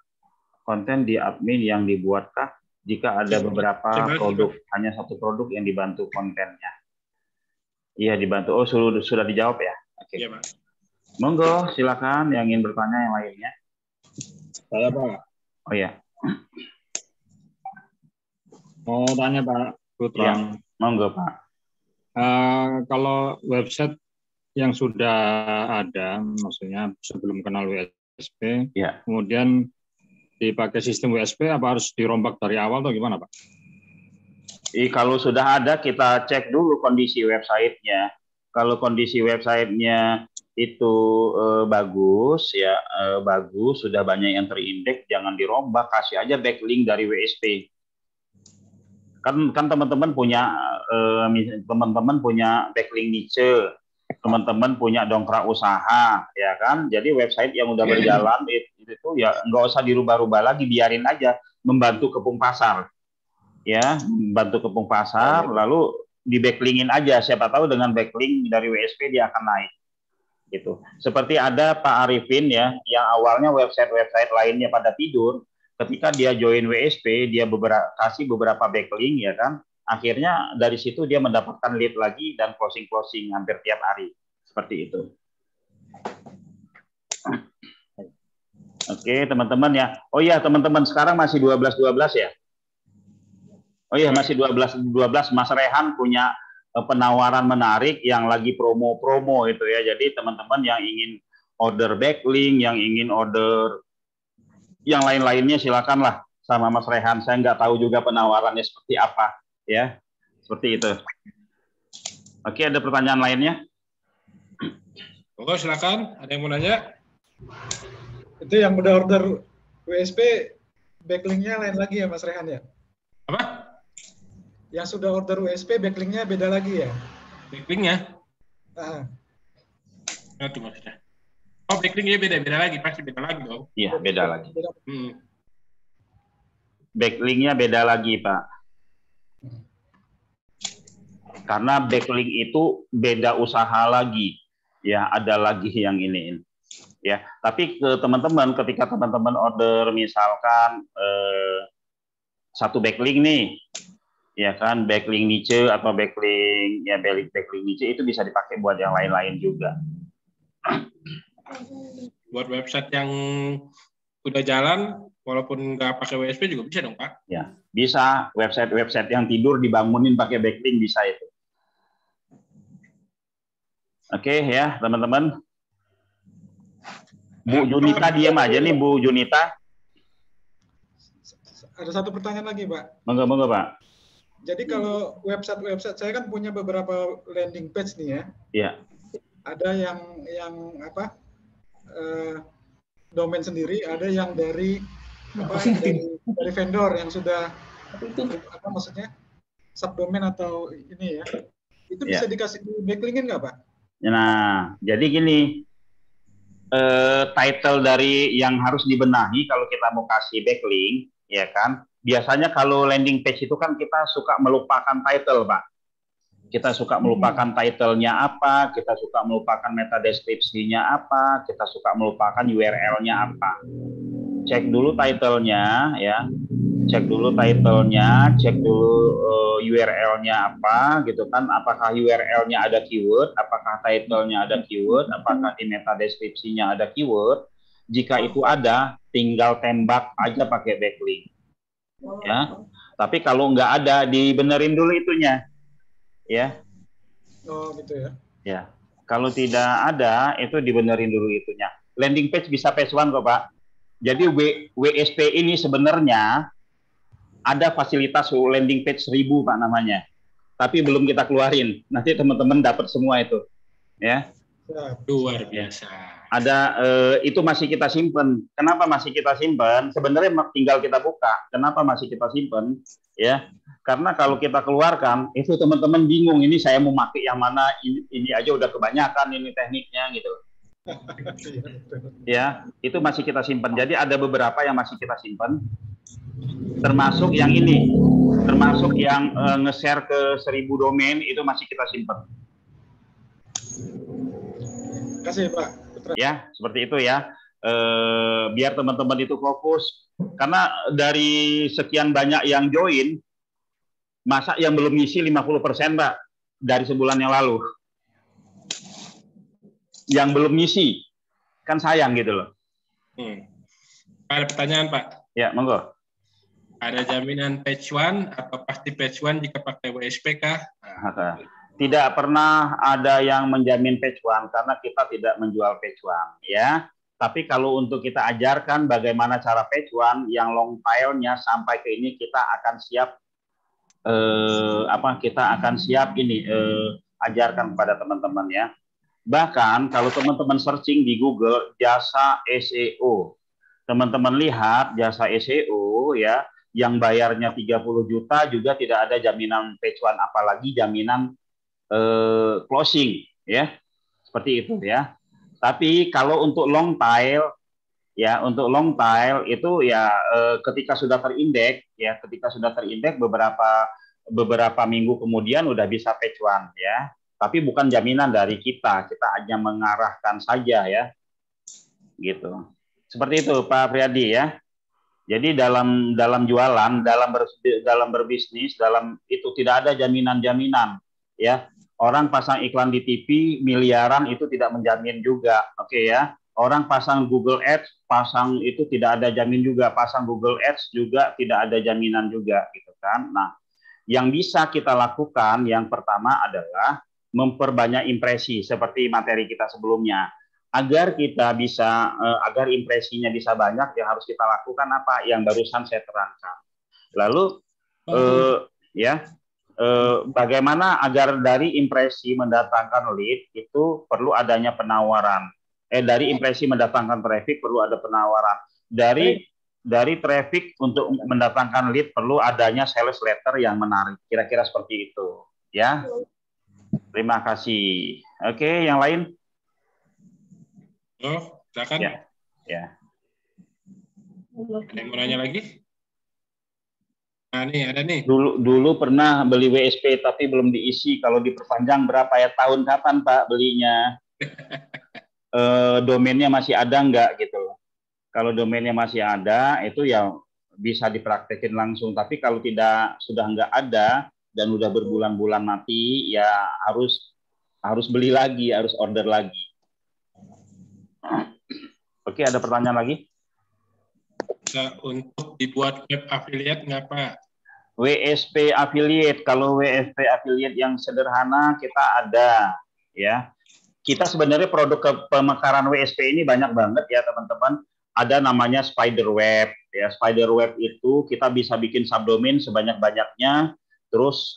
Konten di admin yang dibuatkah? Jika ada beberapa produk, hanya satu produk yang dibantu kontennya. Iya, dibantu. Oh, sudah dijawab ya? Oke. Iya, Pak. Monggo, silakan yang ingin bertanya yang lainnya. Saya, Pak. Oh ya. Mau tanya, Pak Putra. Ya, monggo, Pak. Kalau website yang sudah ada, maksudnya sebelum kenal WSP, ya. Kemudian dipakai sistem WSP, apa harus dirombak dari awal atau gimana, Pak? Kalau sudah ada, kita cek dulu kondisi websitenya. Kalau kondisi websitenya itu bagus, sudah banyak yang terindeks, jangan dirombak, kasih aja backlink dari WSP. Kan teman-teman punya backlink niche, teman-teman punya dongkrak usaha, ya kan? Jadi website yang udah berjalan itu ya nggak usah dirubah-rubah lagi, biarin aja membantu kepung pasar, ya, lalu di backlinkin aja, siapa tahu dengan backlink dari WSP dia akan naik, gitu. Seperti ada Pak Arifin ya, yang awalnya website lainnya pada tidur, ketika dia join WSP dia kasih beberapa backlink ya kan. Akhirnya dari situ dia mendapatkan lead lagi dan closing hampir tiap hari. Seperti itu. Oke, teman-teman ya. Oh ya, teman-teman sekarang masih 12-12 ya? Oh iya, masih 12 Mas Rehan punya penawaran menarik yang lagi promo-promo itu ya. Jadi teman-teman yang ingin order backlink, yang ingin order yang lain-lainnya silakanlah sama Mas Rehan. Saya nggak tahu juga penawarannya seperti apa ya. Seperti itu. Oke, ada pertanyaan lainnya? Monggo silakan. Ada yang mau nanya? Itu yang udah order WSP backlinknya lain lagi ya Mas Rehan ya? Apa? Yang sudah order WSP backlinknya beda lagi ya? Backlinknya? Itu maksudnya. Oh, backlinknya beda lagi, pasti beda lagi dong. Iya, beda lagi. Backlinknya beda lagi, Pak. Karena backlink itu beda usaha lagi. Ya, ada lagi yang ini. Ya, tapi ke teman-teman, ketika teman-teman order misalkan satu backlink nih, ya kan, backlink niche atau backlink niche itu bisa dipakai buat yang lain-lain juga. Buat website yang udah jalan, walaupun nggak pakai WSP juga bisa dong, Pak? Ya, bisa. Website yang tidur dibangunin pakai backlink bisa itu. Oke ya, teman-teman. Bu Junita diam aja nih, Bu Junita. Ada satu pertanyaan lagi, Pak. Monggo, Pak. Jadi kalau website saya kan punya beberapa landing page nih ya. Iya. Ada yang apa? Domain sendiri, ada yang dari vendor yang sudah apa maksudnya subdomain atau ini ya. Itu bisa dikasih backlinkin nggak, Pak? Nah, jadi gini. Title dari yang harus dibenahi kalau kita mau kasih backlink, ya kan? Biasanya kalau landing page itu kan kita suka melupakan title, Pak. Kita suka melupakan title-nya apa, kita suka melupakan meta deskripsinya apa, kita suka melupakan URL-nya apa. Cek dulu title-nya, ya. Cek dulu title-nya, cek dulu URL-nya apa, gitu kan. Apakah URL-nya ada keyword, apakah title-nya ada keyword, apakah di meta deskripsinya ada keyword. Jika itu ada, tinggal tembak aja pakai backlink. Ya. Tapi kalau nggak ada, dibenerin dulu itunya. Ya. Oh, gitu ya. Ya. Kalau tidak ada, itu dibenerin dulu itunya. Landing page bisa page one kok, Pak. Jadi WSP ini sebenarnya ada fasilitas landing page 1000, Pak, namanya. Tapi belum kita keluarin. Nanti teman-teman dapat semua itu. Ya. Luar biasa. Ada itu masih kita simpen. Kenapa masih kita simpen? Sebenarnya tinggal kita buka. Kenapa masih kita simpen? Ya. Karena kalau kita keluarkan, itu teman-teman bingung, ini saya mau pakai yang mana, ini aja udah kebanyakan ini tekniknya gitu. Ya, itu masih kita simpan. Jadi ada beberapa yang masih kita simpan, termasuk yang ini, termasuk yang nge-share ke 1000 domain itu masih kita simpan. Terima kasih, Pak. Ya, seperti itu ya. Biar teman-teman itu fokus. Karena dari sekian banyak yang join, masa yang belum ngisi 50%, Pak, dari sebulan yang lalu. Yang belum ngisi, kan sayang gitu loh. Ada pertanyaan, Pak? Ya, monggo. Ada jaminan page one atau pasti page one jika pakai WSP kah? Tidak pernah ada yang menjamin page one karena kita tidak menjual page one, ya. Tapi kalau untuk kita ajarkan bagaimana cara page one yang long tail-nya sampai ke ini, kita akan siap ajarkan kepada teman-teman ya. Bahkan kalau teman-teman searching di Google jasa SEO, teman-teman lihat jasa SEO ya, yang bayarnya 30 juta juga tidak ada jaminan page one, apalagi jaminan closing ya, seperti itu ya. Tapi kalau untuk long tail ya, untuk long tail itu ya ketika sudah terindeks ya, beberapa minggu kemudian udah bisa page one ya. Tapi bukan jaminan dari kita hanya mengarahkan saja ya, gitu. Seperti itu Pak Priadi ya. Jadi dalam jualan, dalam berbisnis, itu tidak ada jaminan-jaminan ya. Orang pasang iklan di TV miliaran itu tidak menjamin juga, oke ya. Orang pasang Google Ads, pasang itu tidak ada jamin juga, pasang Google Ads juga tidak ada jaminan juga, gitu kan. Nah, Yang bisa kita lakukan yang pertama adalah memperbanyak impresi seperti materi kita sebelumnya. Agar kita bisa, agar impresinya bisa banyak, yang harus kita lakukan apa? Yang barusan saya terangkan. Lalu, bagaimana agar dari impresi mendatangkan lead itu perlu adanya penawaran. Dari impresi mendatangkan traffic perlu ada penawaran. Dari traffic untuk mendatangkan lead perlu adanya sales letter yang menarik. Kira-kira seperti itu, ya. Terima kasih. Oke, yang lain? Oh, silakan. Ya. Ada yang mau nanya lagi? Nah, nih ada nih. Dulu pernah beli WSP tapi belum diisi. Kalau diperpanjang berapa ya? Tahun kapan Pak belinya? Domainnya masih ada nggak gitu loh. Kalau domainnya masih ada, itu ya bisa dipraktekin langsung. Tapi kalau sudah nggak ada dan udah berbulan-bulan mati, ya harus beli lagi, harus order lagi. Oke, ada pertanyaan lagi? Untuk dibuat web affiliate nggak Pak? WSP affiliate, kalau WSP affiliate yang sederhana kita ada, ya. Kita sebenarnya produk pemekaran WSP ini banyak banget ya teman-teman. Ada namanya Spiderweb, ya. Spiderweb itu kita bisa bikin subdomain sebanyak-banyaknya, terus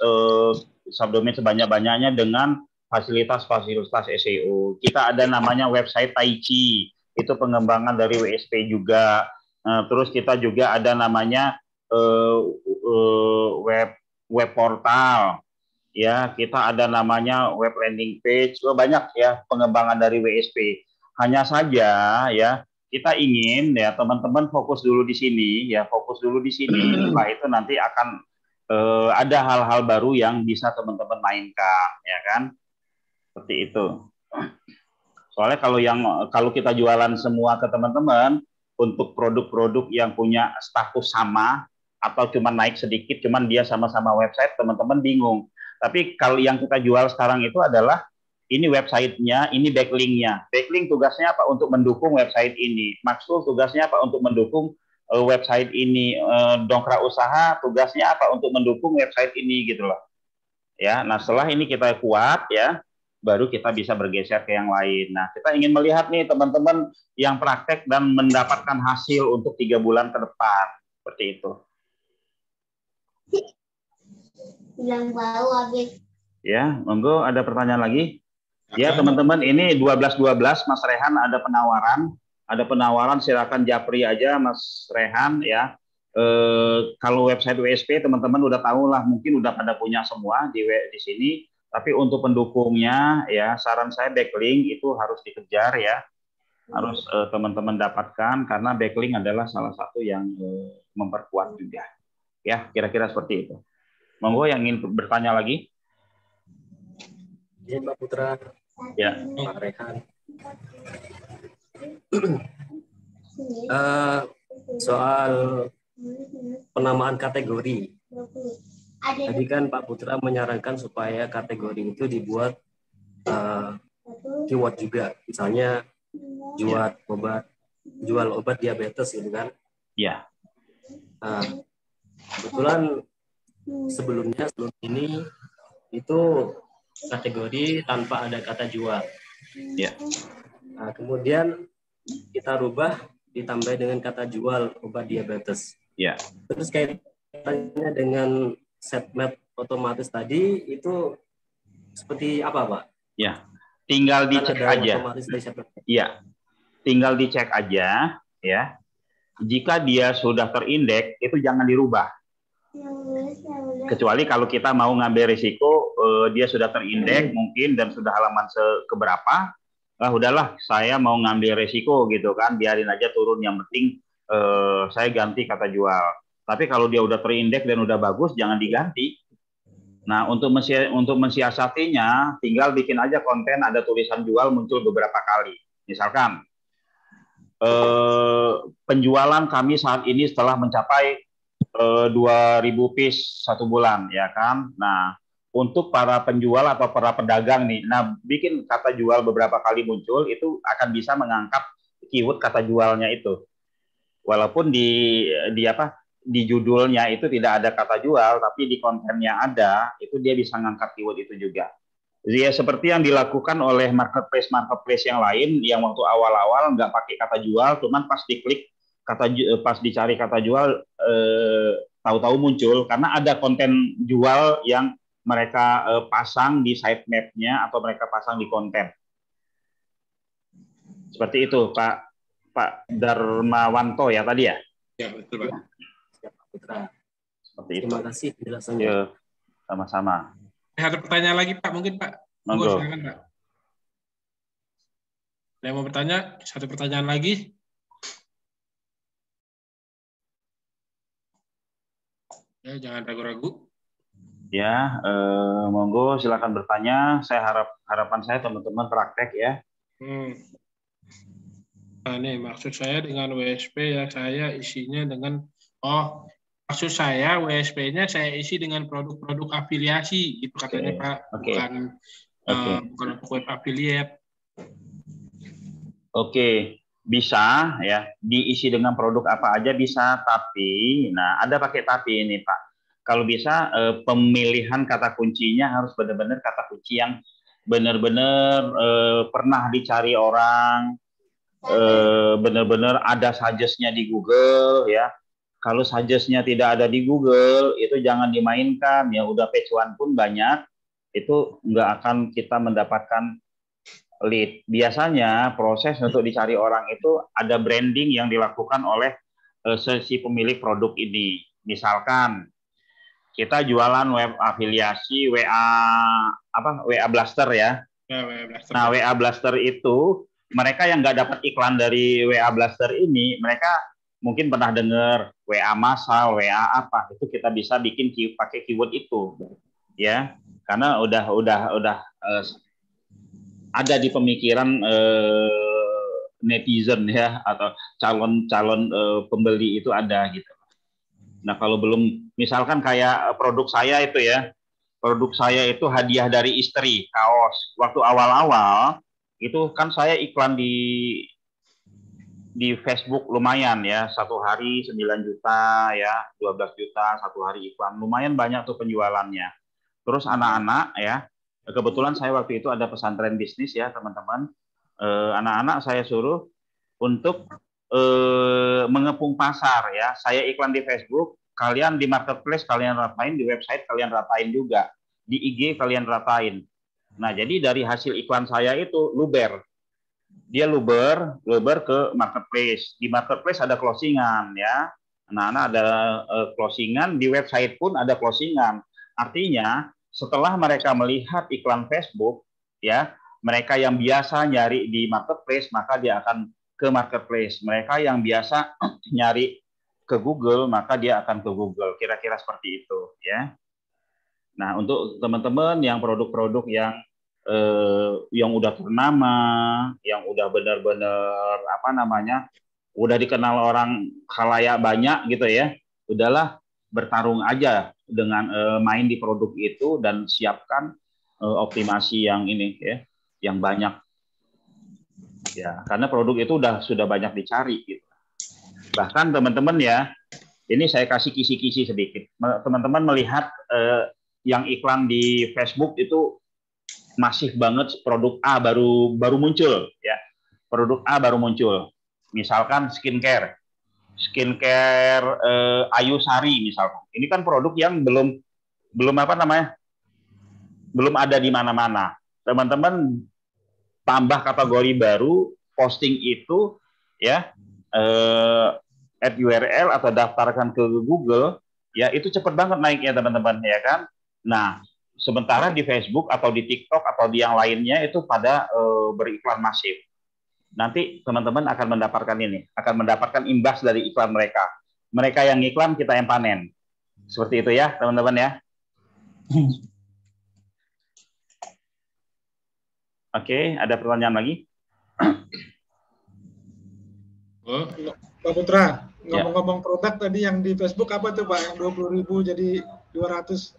subdomain sebanyak-banyaknya dengan fasilitas-fasilitas SEO. Kita ada namanya website Taichi, itu pengembangan dari WSP juga. Terus kita juga ada namanya web portal, ya. Kita ada namanya web landing page. Banyak ya pengembangan dari WSP. Hanya saja ya kita ingin ya teman-teman fokus dulu di sini ya, fokus dulu di sini. Setelah itu nanti akan ada hal-hal baru yang bisa teman-teman mainkan, ya kan? Seperti itu. Soalnya kalau kita jualan semua ke teman-teman untuk produk-produk yang punya status sama atau cuma naik sedikit, cuman dia sama-sama website, teman-teman bingung. Tapi kalau yang kita jual sekarang itu adalah ini websitenya, ini backlink-nya. Backlink tugasnya apa? Untuk mendukung website ini. Maxtool tugasnya apa? Untuk mendukung website ini. Dongkrak usaha tugasnya apa? Untuk mendukung website ini gitu loh. Ya, nah setelah ini kita kuat ya, baru kita bisa bergeser ke yang lain. Nah, kita ingin melihat nih teman-teman yang praktek dan mendapatkan hasil untuk 3 bulan ke depan. Seperti itu. Ya, monggo ada pertanyaan lagi? Ya, teman-teman, ini 12-12 Mas Rehan ada penawaran. Ada penawaran, silakan japri aja Mas Rehan ya. Kalau website WSP teman-teman udah tahu lah, mungkin udah pada punya semua di sini. Tapi untuk pendukungnya ya, saran saya backlink itu harus dikejar ya. Harus teman-teman dapatkan karena backlink adalah salah satu yang memperkuat juga. Ya, kira-kira seperti itu. Monggo yang ingin bertanya lagi. Ya, Pak Putra. Ya. Pak Rehan. Soal penamaan kategori. Tadi kan Pak Putra menyarankan supaya kategori itu dibuat keyword juga. Misalnya jual obat diabetes gitu kan. Iya. Kebetulan sebelum ini itu kategori tanpa ada kata jual. Ya. Nah, kemudian kita rubah ditambah dengan kata jual obat diabetes. Ya. Terus kaitannya dengan sitemap otomatis tadi itu seperti apa, Pak? Ya, tinggal dicek aja. Iya, tinggal dicek aja ya. Jika dia sudah terindeks itu jangan dirubah. Kecuali kalau kita mau ngambil risiko dia sudah terindeks mungkin dan sudah halaman keberapa, udahlah saya mau ngambil risiko gitu kan, biarin aja turun, yang penting saya ganti kata jual. Tapi kalau dia udah terindeks dan udah bagus jangan diganti. Nah, untuk mensiasatinya tinggal bikin aja konten ada tulisan jual muncul beberapa kali. Misalkan penjualan kami saat ini setelah mencapai 2.000 piece 1 bulan, ya kan. Nah, untuk para penjual atau para pedagang nih, nah bikin kata jual beberapa kali muncul itu akan bisa mengangkat keyword kata jualnya itu. Walaupun di di judulnya itu tidak ada kata jual, tapi di kontennya ada, itu dia bisa ngangkat keyword itu juga. Jadi ya seperti yang dilakukan oleh marketplace yang lain, yang waktu awal-awal nggak pakai kata jual, cuman pas diklik pas dicari kata jual, tahu-tahu muncul karena ada konten jual yang mereka pasang di sitemap-nya atau mereka pasang di konten. Seperti itu, Pak Darmawanto ya tadi ya? Ya, betul, Pak. Seperti itu. Terima kasih penjelasannya. Ya, sama-sama. Ada pertanyaan lagi, Pak? Mungkin, Pak? Monggo. Silakan, Pak. Ada yang mau bertanya? Satu pertanyaan lagi. Ya, jangan ragu-ragu. Ya, monggo silakan bertanya. Harapan saya teman-teman praktek ya. Nah, nih maksud saya dengan WSP ya saya isinya dengan maksud saya WSP-nya saya isi dengan produk-produk afiliasi gitu katanya Pak, bukan untuk web affiliate. Oke, bisa ya diisi dengan produk apa aja bisa, tapi ada pakai tapi ini Pak. Kalau bisa pemilihan kata kuncinya harus benar-benar kata kunci yang benar-benar pernah dicari orang, benar-benar ada suggest-nya di Google ya. Kalau suggest-nya tidak ada di Google itu jangan dimainkan ya, udah page one pun banyak itu nggak akan kita mendapatkan lead. Biasanya proses untuk dicari orang itu ada branding yang dilakukan oleh si pemilik produk ini. Misalkan kita jualan web afiliasi WA Blaster ya. WA Blaster. Nah, WA Blaster itu mereka yang nggak dapat iklan dari WA Blaster ini, mereka mungkin pernah dengar WA massal, WA apa, itu kita bisa bikin pakai keyword itu, ya, karena udah ada di pemikiran netizen ya atau calon pembeli itu ada gitu. Nah, kalau belum, misalkan kayak produk saya itu ya, produk saya itu hadiah dari istri, kaos. Waktu awal-awal itu kan saya iklan di Facebook lumayan ya, satu hari 9 juta ya, 12 juta satu hari iklan, lumayan banyak tuh penjualannya. Terus anak-anak ya, kebetulan saya waktu itu ada pesantren bisnis ya teman-teman, anak-anak saya suruh untuk mengepung pasar ya, saya iklan di Facebook, kalian di marketplace kalian ratain, di website kalian ratain juga, di IG kalian ratain. Nah, jadi dari hasil iklan saya itu luber. Dia luber ke marketplace. Di marketplace ada closingan ya. Anak-anak ada closingan, di website pun ada closingan. Artinya, setelah mereka melihat iklan Facebook ya, mereka yang biasa nyari di marketplace maka dia akan ke marketplace. Mereka yang biasa nyari ke Google maka dia akan ke Google. Kira-kira seperti itu ya. Nah, untuk teman-teman yang produk-produk yang udah ternama, yang udah benar-benar udah dikenal orang khalayak banyak gitu ya, udahlah bertarung aja dengan main di produk itu dan siapkan optimasi yang ini ya, yang banyak ya, karena produk itu sudah banyak dicari gitu. Bahkan teman-teman ya, ini saya kasih kisi-kisi sedikit. Teman-teman melihat yang iklan di Facebook itu masif banget, produk A baru muncul ya. Produk A baru muncul. Misalkan skincare Ayu Sari misalkan. Ini kan produk yang belum belum ada di mana-mana. Teman-teman tambah kategori baru, posting itu ya, add URL atau daftarkan ke Google ya, itu cepat banget naiknya teman-teman ya kan. Nah, sementara di Facebook atau di TikTok atau di yang lainnya itu pada beriklan masif. Nanti teman-teman akan mendapatkan imbas dari iklan mereka. Mereka yang iklan, kita yang panen. Seperti itu ya, teman-teman ya. Oke, ada pertanyaan lagi? Pak Putra, ngomong-ngomong produk tadi yang di Facebook apa tuh Pak? Yang 20.000 jadi 200.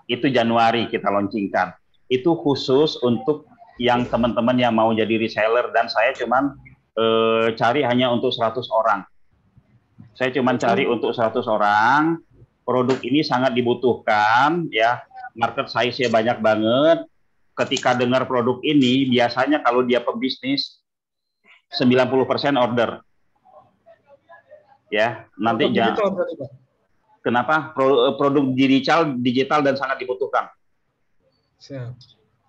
Itu Januari kita launchingkan. Itu khusus untuk yang teman-teman yang mau jadi reseller, dan saya cuman cari hanya untuk 100 orang. Saya cuma cari untuk 100 orang. Produk ini sangat dibutuhkan, ya. Market size-nya banyak banget. Ketika dengar produk ini, biasanya kalau dia pebisnis 90% order. Ya, nanti jangan. Kenapa? Produk digital dan sangat dibutuhkan. Siap.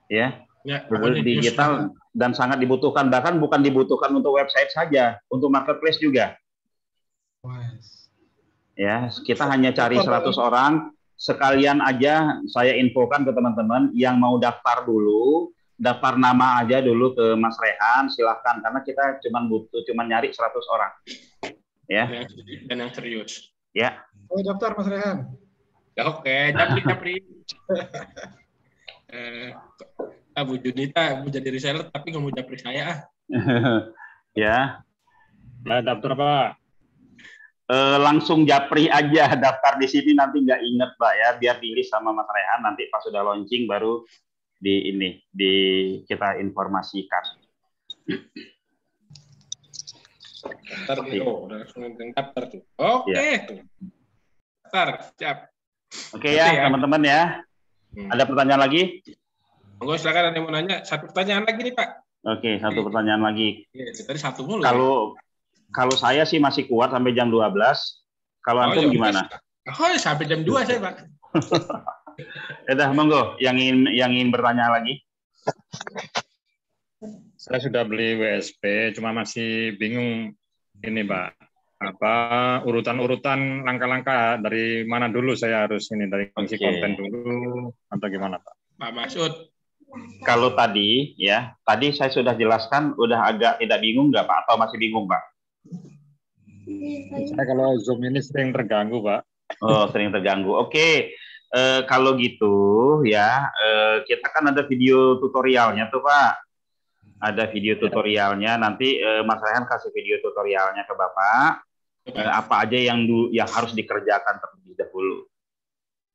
Ya, produk digital dan sangat dibutuhkan. Bahkan bukan dibutuhkan untuk website saja, untuk marketplace juga. Ya, kita hanya cari 100 orang. Sekalian aja saya infokan ke teman-teman yang mau daftar dulu, daftar nama aja dulu ke Mas Rehan, silahkan, karena kita cuma nyari 100 orang. Ya. Dan yang serius. Ya. Oh, daftar Mas Rehan. Ya, oke, japri. Bu Junita mau jadi reseller tapi nggak mau japri saya. Ya. Nah, daftar Pak. Langsung japri aja, daftar di sini, nanti nggak inget Pak ya, biar di list sama Mas Rehan, nanti pas sudah launching baru kita informasikan. Daftar udah langsung daftar tuh. Oke. Daftar, siap. Oke ya, teman-teman ya. Ada pertanyaan lagi? Monggo silakan, ada yang mau nanya. Satu pertanyaan lagi nih Pak. Oke, satu pertanyaan lagi. Tadi satu mulu. Kalau saya sih masih kuat sampai jam 12. Kalau antum gimana? Sampai jam 2 saya, Pak. Udah, monggo. Yang ingin bertanya lagi. Saya sudah beli WSP, cuma masih bingung ini, Pak. Apa urutan-urutan langkah-langkah dari mana dulu saya harus dari ngisi konten dulu atau gimana, Pak? Pak Masud. Kalau tadi saya sudah jelaskan, udah agak tidak bingung nggak Pak? Atau masih bingung Pak? Saya kalau Zoom ini sering terganggu, Pak. Oh, sering terganggu. Oke. Kalau gitu ya, kita kan ada video tutorialnya tuh Pak. Ada video tutorialnya, nanti Mas Rehan kasih video tutorialnya ke Bapak. Apa aja yang harus dikerjakan terlebih dahulu.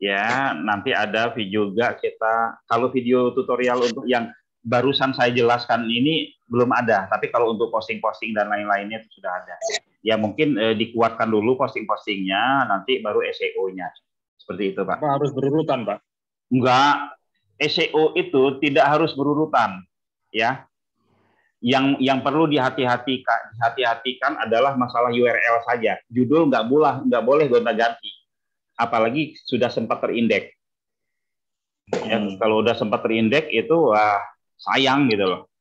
Ya, nanti ada video juga kita, kalau video tutorial untuk yang barusan saya jelaskan ini belum ada, tapi kalau untuk posting-posting dan lain-lainnya itu sudah ada. Ya mungkin dikuatkan dulu posting-postingnya, nanti baru SEO-nya. Seperti itu Pak. Apa harus berurutan Pak? Enggak, SEO itu tidak harus berurutan. Ya, yang perlu dihati-hatikan adalah masalah URL saja. Judul nggak boleh gonta-ganti. Apalagi sudah sempat terindeks. Ya, kalau udah sempat terindeks itu sayang gitu loh.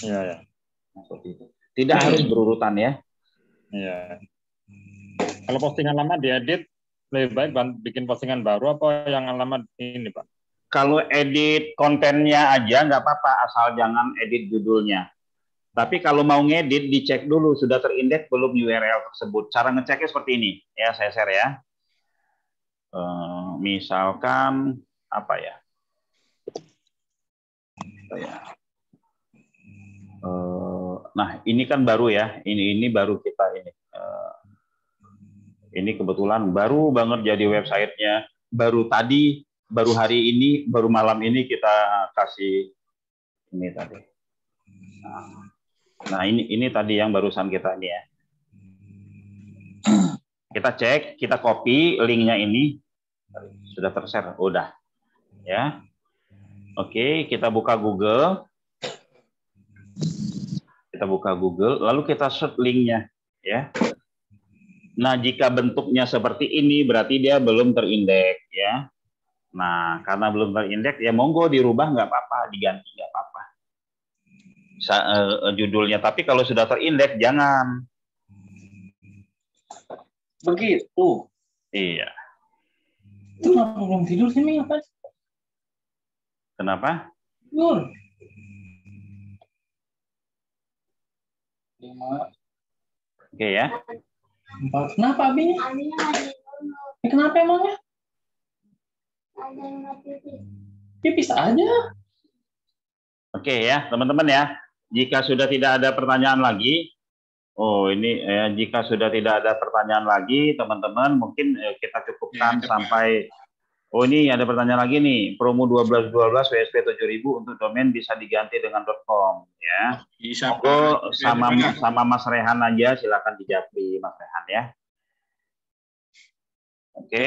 Iya. Seperti itu. Tidak harus berurutan ya. Iya. Kalau postingan lama diedit, lebih baik bikin postingan baru apa yang lama ini Pak? Kalau edit kontennya aja nggak apa-apa, asal jangan edit judulnya. Tapi kalau mau ngedit, dicek dulu sudah terindeks belum URL tersebut. Cara ngeceknya seperti ini, ya saya share ya. Misalkan apa ya? Nah ini kan baru ya. Ini baru kita ini. Ini kebetulan baru banget jadi websitenya. Baru hari ini, baru malam ini kita kasih ini tadi. Nah ini tadi yang barusan kita ini ya. Kita cek, kita copy linknya ini sudah tershare, udah ya. Oke, kita buka Google, lalu kita search linknya ya. Nah jika bentuknya seperti ini berarti dia belum terindeks ya. Nah karena belum terindeks ya monggo dirubah nggak apa-apa, diganti nggak apa-apa judulnya. Tapi kalau sudah terindeks jangan. Begitu. Iya. Itu kenapa belum tidur sih, Mi? Apa? Kenapa? Tidur. 5. Oke ya. 4. Kenapa, Abi? Kenapa emangnya? Pipis aja. Oke ya, teman-teman ya. Jika sudah tidak ada pertanyaan lagi, jika sudah tidak ada pertanyaan lagi, teman-teman, mungkin kita cukupkan sampai Oh, ini ada pertanyaan lagi nih. Promo 12.12 WSP 7.000 untuk domain bisa diganti dengan .com ya. Bisa, Pak. Sama Mas Rehan aja, silakan dijawab Mas Rehan ya. Oke.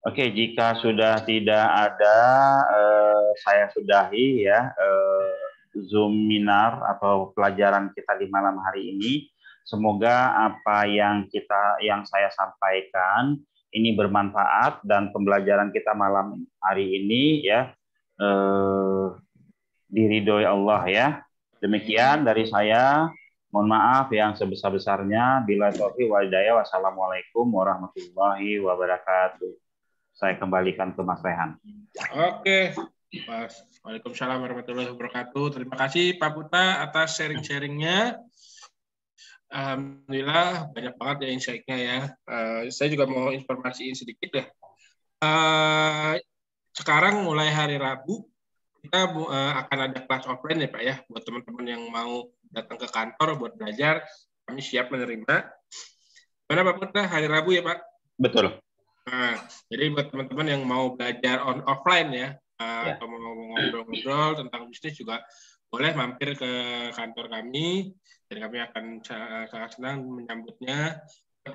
Oke, jika sudah tidak ada, saya sudahi ya Zoom Minar atau pelajaran kita di malam hari ini. Semoga apa yang saya sampaikan ini bermanfaat dan pembelajaran kita malam hari ini ya diridhoi Allah ya. Demikian dari saya. Mohon maaf yang sebesar-besarnya. Bila taufiq wal hidayah. Wassalamualaikum warahmatullahi wabarakatuh. Saya kembalikan ke Mas Rehan. Oke, Mas. Waalaikumsalam warahmatullahi wabarakatuh. Terima kasih Pak Putra atas sharing-sharingnya. Alhamdulillah banyak banget ya insight-nya ya. Saya juga mau informasiin sedikit ya. Sekarang mulai hari Rabu kita akan ada kelas offline ya Pak ya. Buat teman-teman yang mau datang ke kantor buat belajar, kami siap menerima. Mana Pak Putra, hari Rabu ya Pak? Betul. Nah, jadi buat teman-teman yang mau belajar offline ya, atau mau ngobrol-ngobrol tentang bisnis juga boleh mampir ke kantor kami. Dan kami akan sangat senang menyambutnya.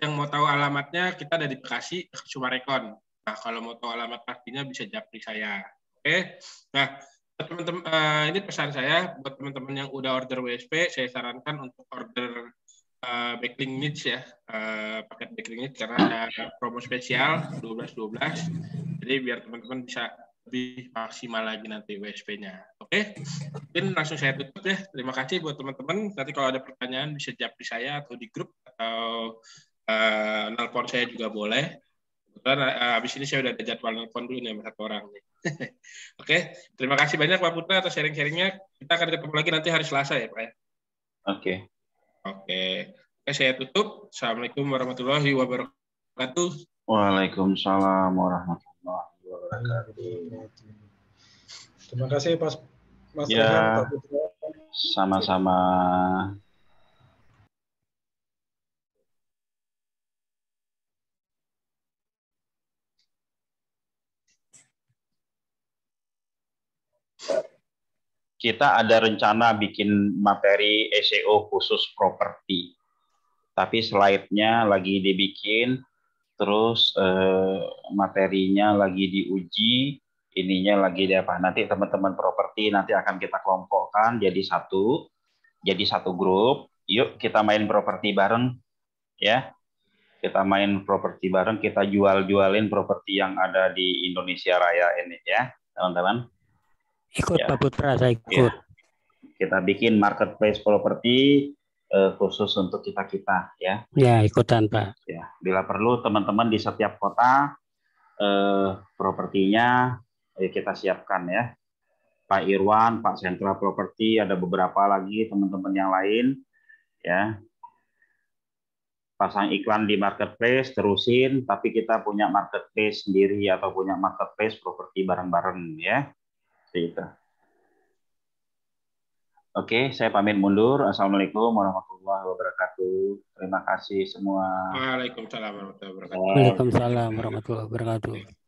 Yang mau tahu alamatnya, kita ada di Bekasi, Sumarekon. Nah, kalau mau tahu alamat pastinya bisa japri saya. Oke. Nah, teman-teman, ini pesan saya buat teman-teman yang udah order WSP, saya sarankan untuk order backlink niche ya, paket backlink niche karena ada promo spesial 12-12. Jadi biar teman-teman bisa lebih maksimal lagi nanti WSP-nya. Oke, mungkin langsung saya tutup ya. Terima kasih buat teman-teman. Nanti kalau ada pertanyaan bisa japri saya atau di grup atau nelpon saya juga boleh. Karena habis ini saya udah ada jadwal nelpon dulu nih sama satu orang nih. Oke, terima kasih banyak Pak Putra atas sharing-sharingnya. Kita akan ketemu lagi nanti hari Selasa ya Pak ya. Oke. Oke, saya tutup. Assalamualaikum warahmatullahi wabarakatuh. Waalaikumsalam warahmatullahi wabarakatuh. Terima kasih Mas ya, Rehan, Pak Putra. Sama-sama. Kita ada rencana bikin materi SEO khusus properti. Tapi slide-nya lagi dibikin, terus materinya lagi diuji, ininya lagi di apa. Nanti teman-teman properti nanti akan kita kelompokkan jadi satu grup. Yuk kita main properti bareng ya. Kita main properti bareng, kita jualin properti yang ada di Indonesia Raya ini ya, teman-teman. Ikut ya. Pak Putra, saya ikut. Ya. Kita bikin marketplace properti khusus untuk kita ya. Ya, ikutan Pak. Ya, bila perlu teman-teman di setiap kota propertinya kita siapkan ya. Pak Irwan, Pak Sentra Properti, ada beberapa lagi teman-teman yang lain ya. Pasang iklan di marketplace, terusin, tapi kita punya marketplace sendiri atau punya marketplace properti bareng-bareng ya. Itu. Oke, saya pamit mundur. Assalamualaikum warahmatullahi wabarakatuh. Terima kasih semua. Waalaikumsalam warahmatullahi wabarakatuh. Waalaikumsalam warahmatullahi wabarakatuh.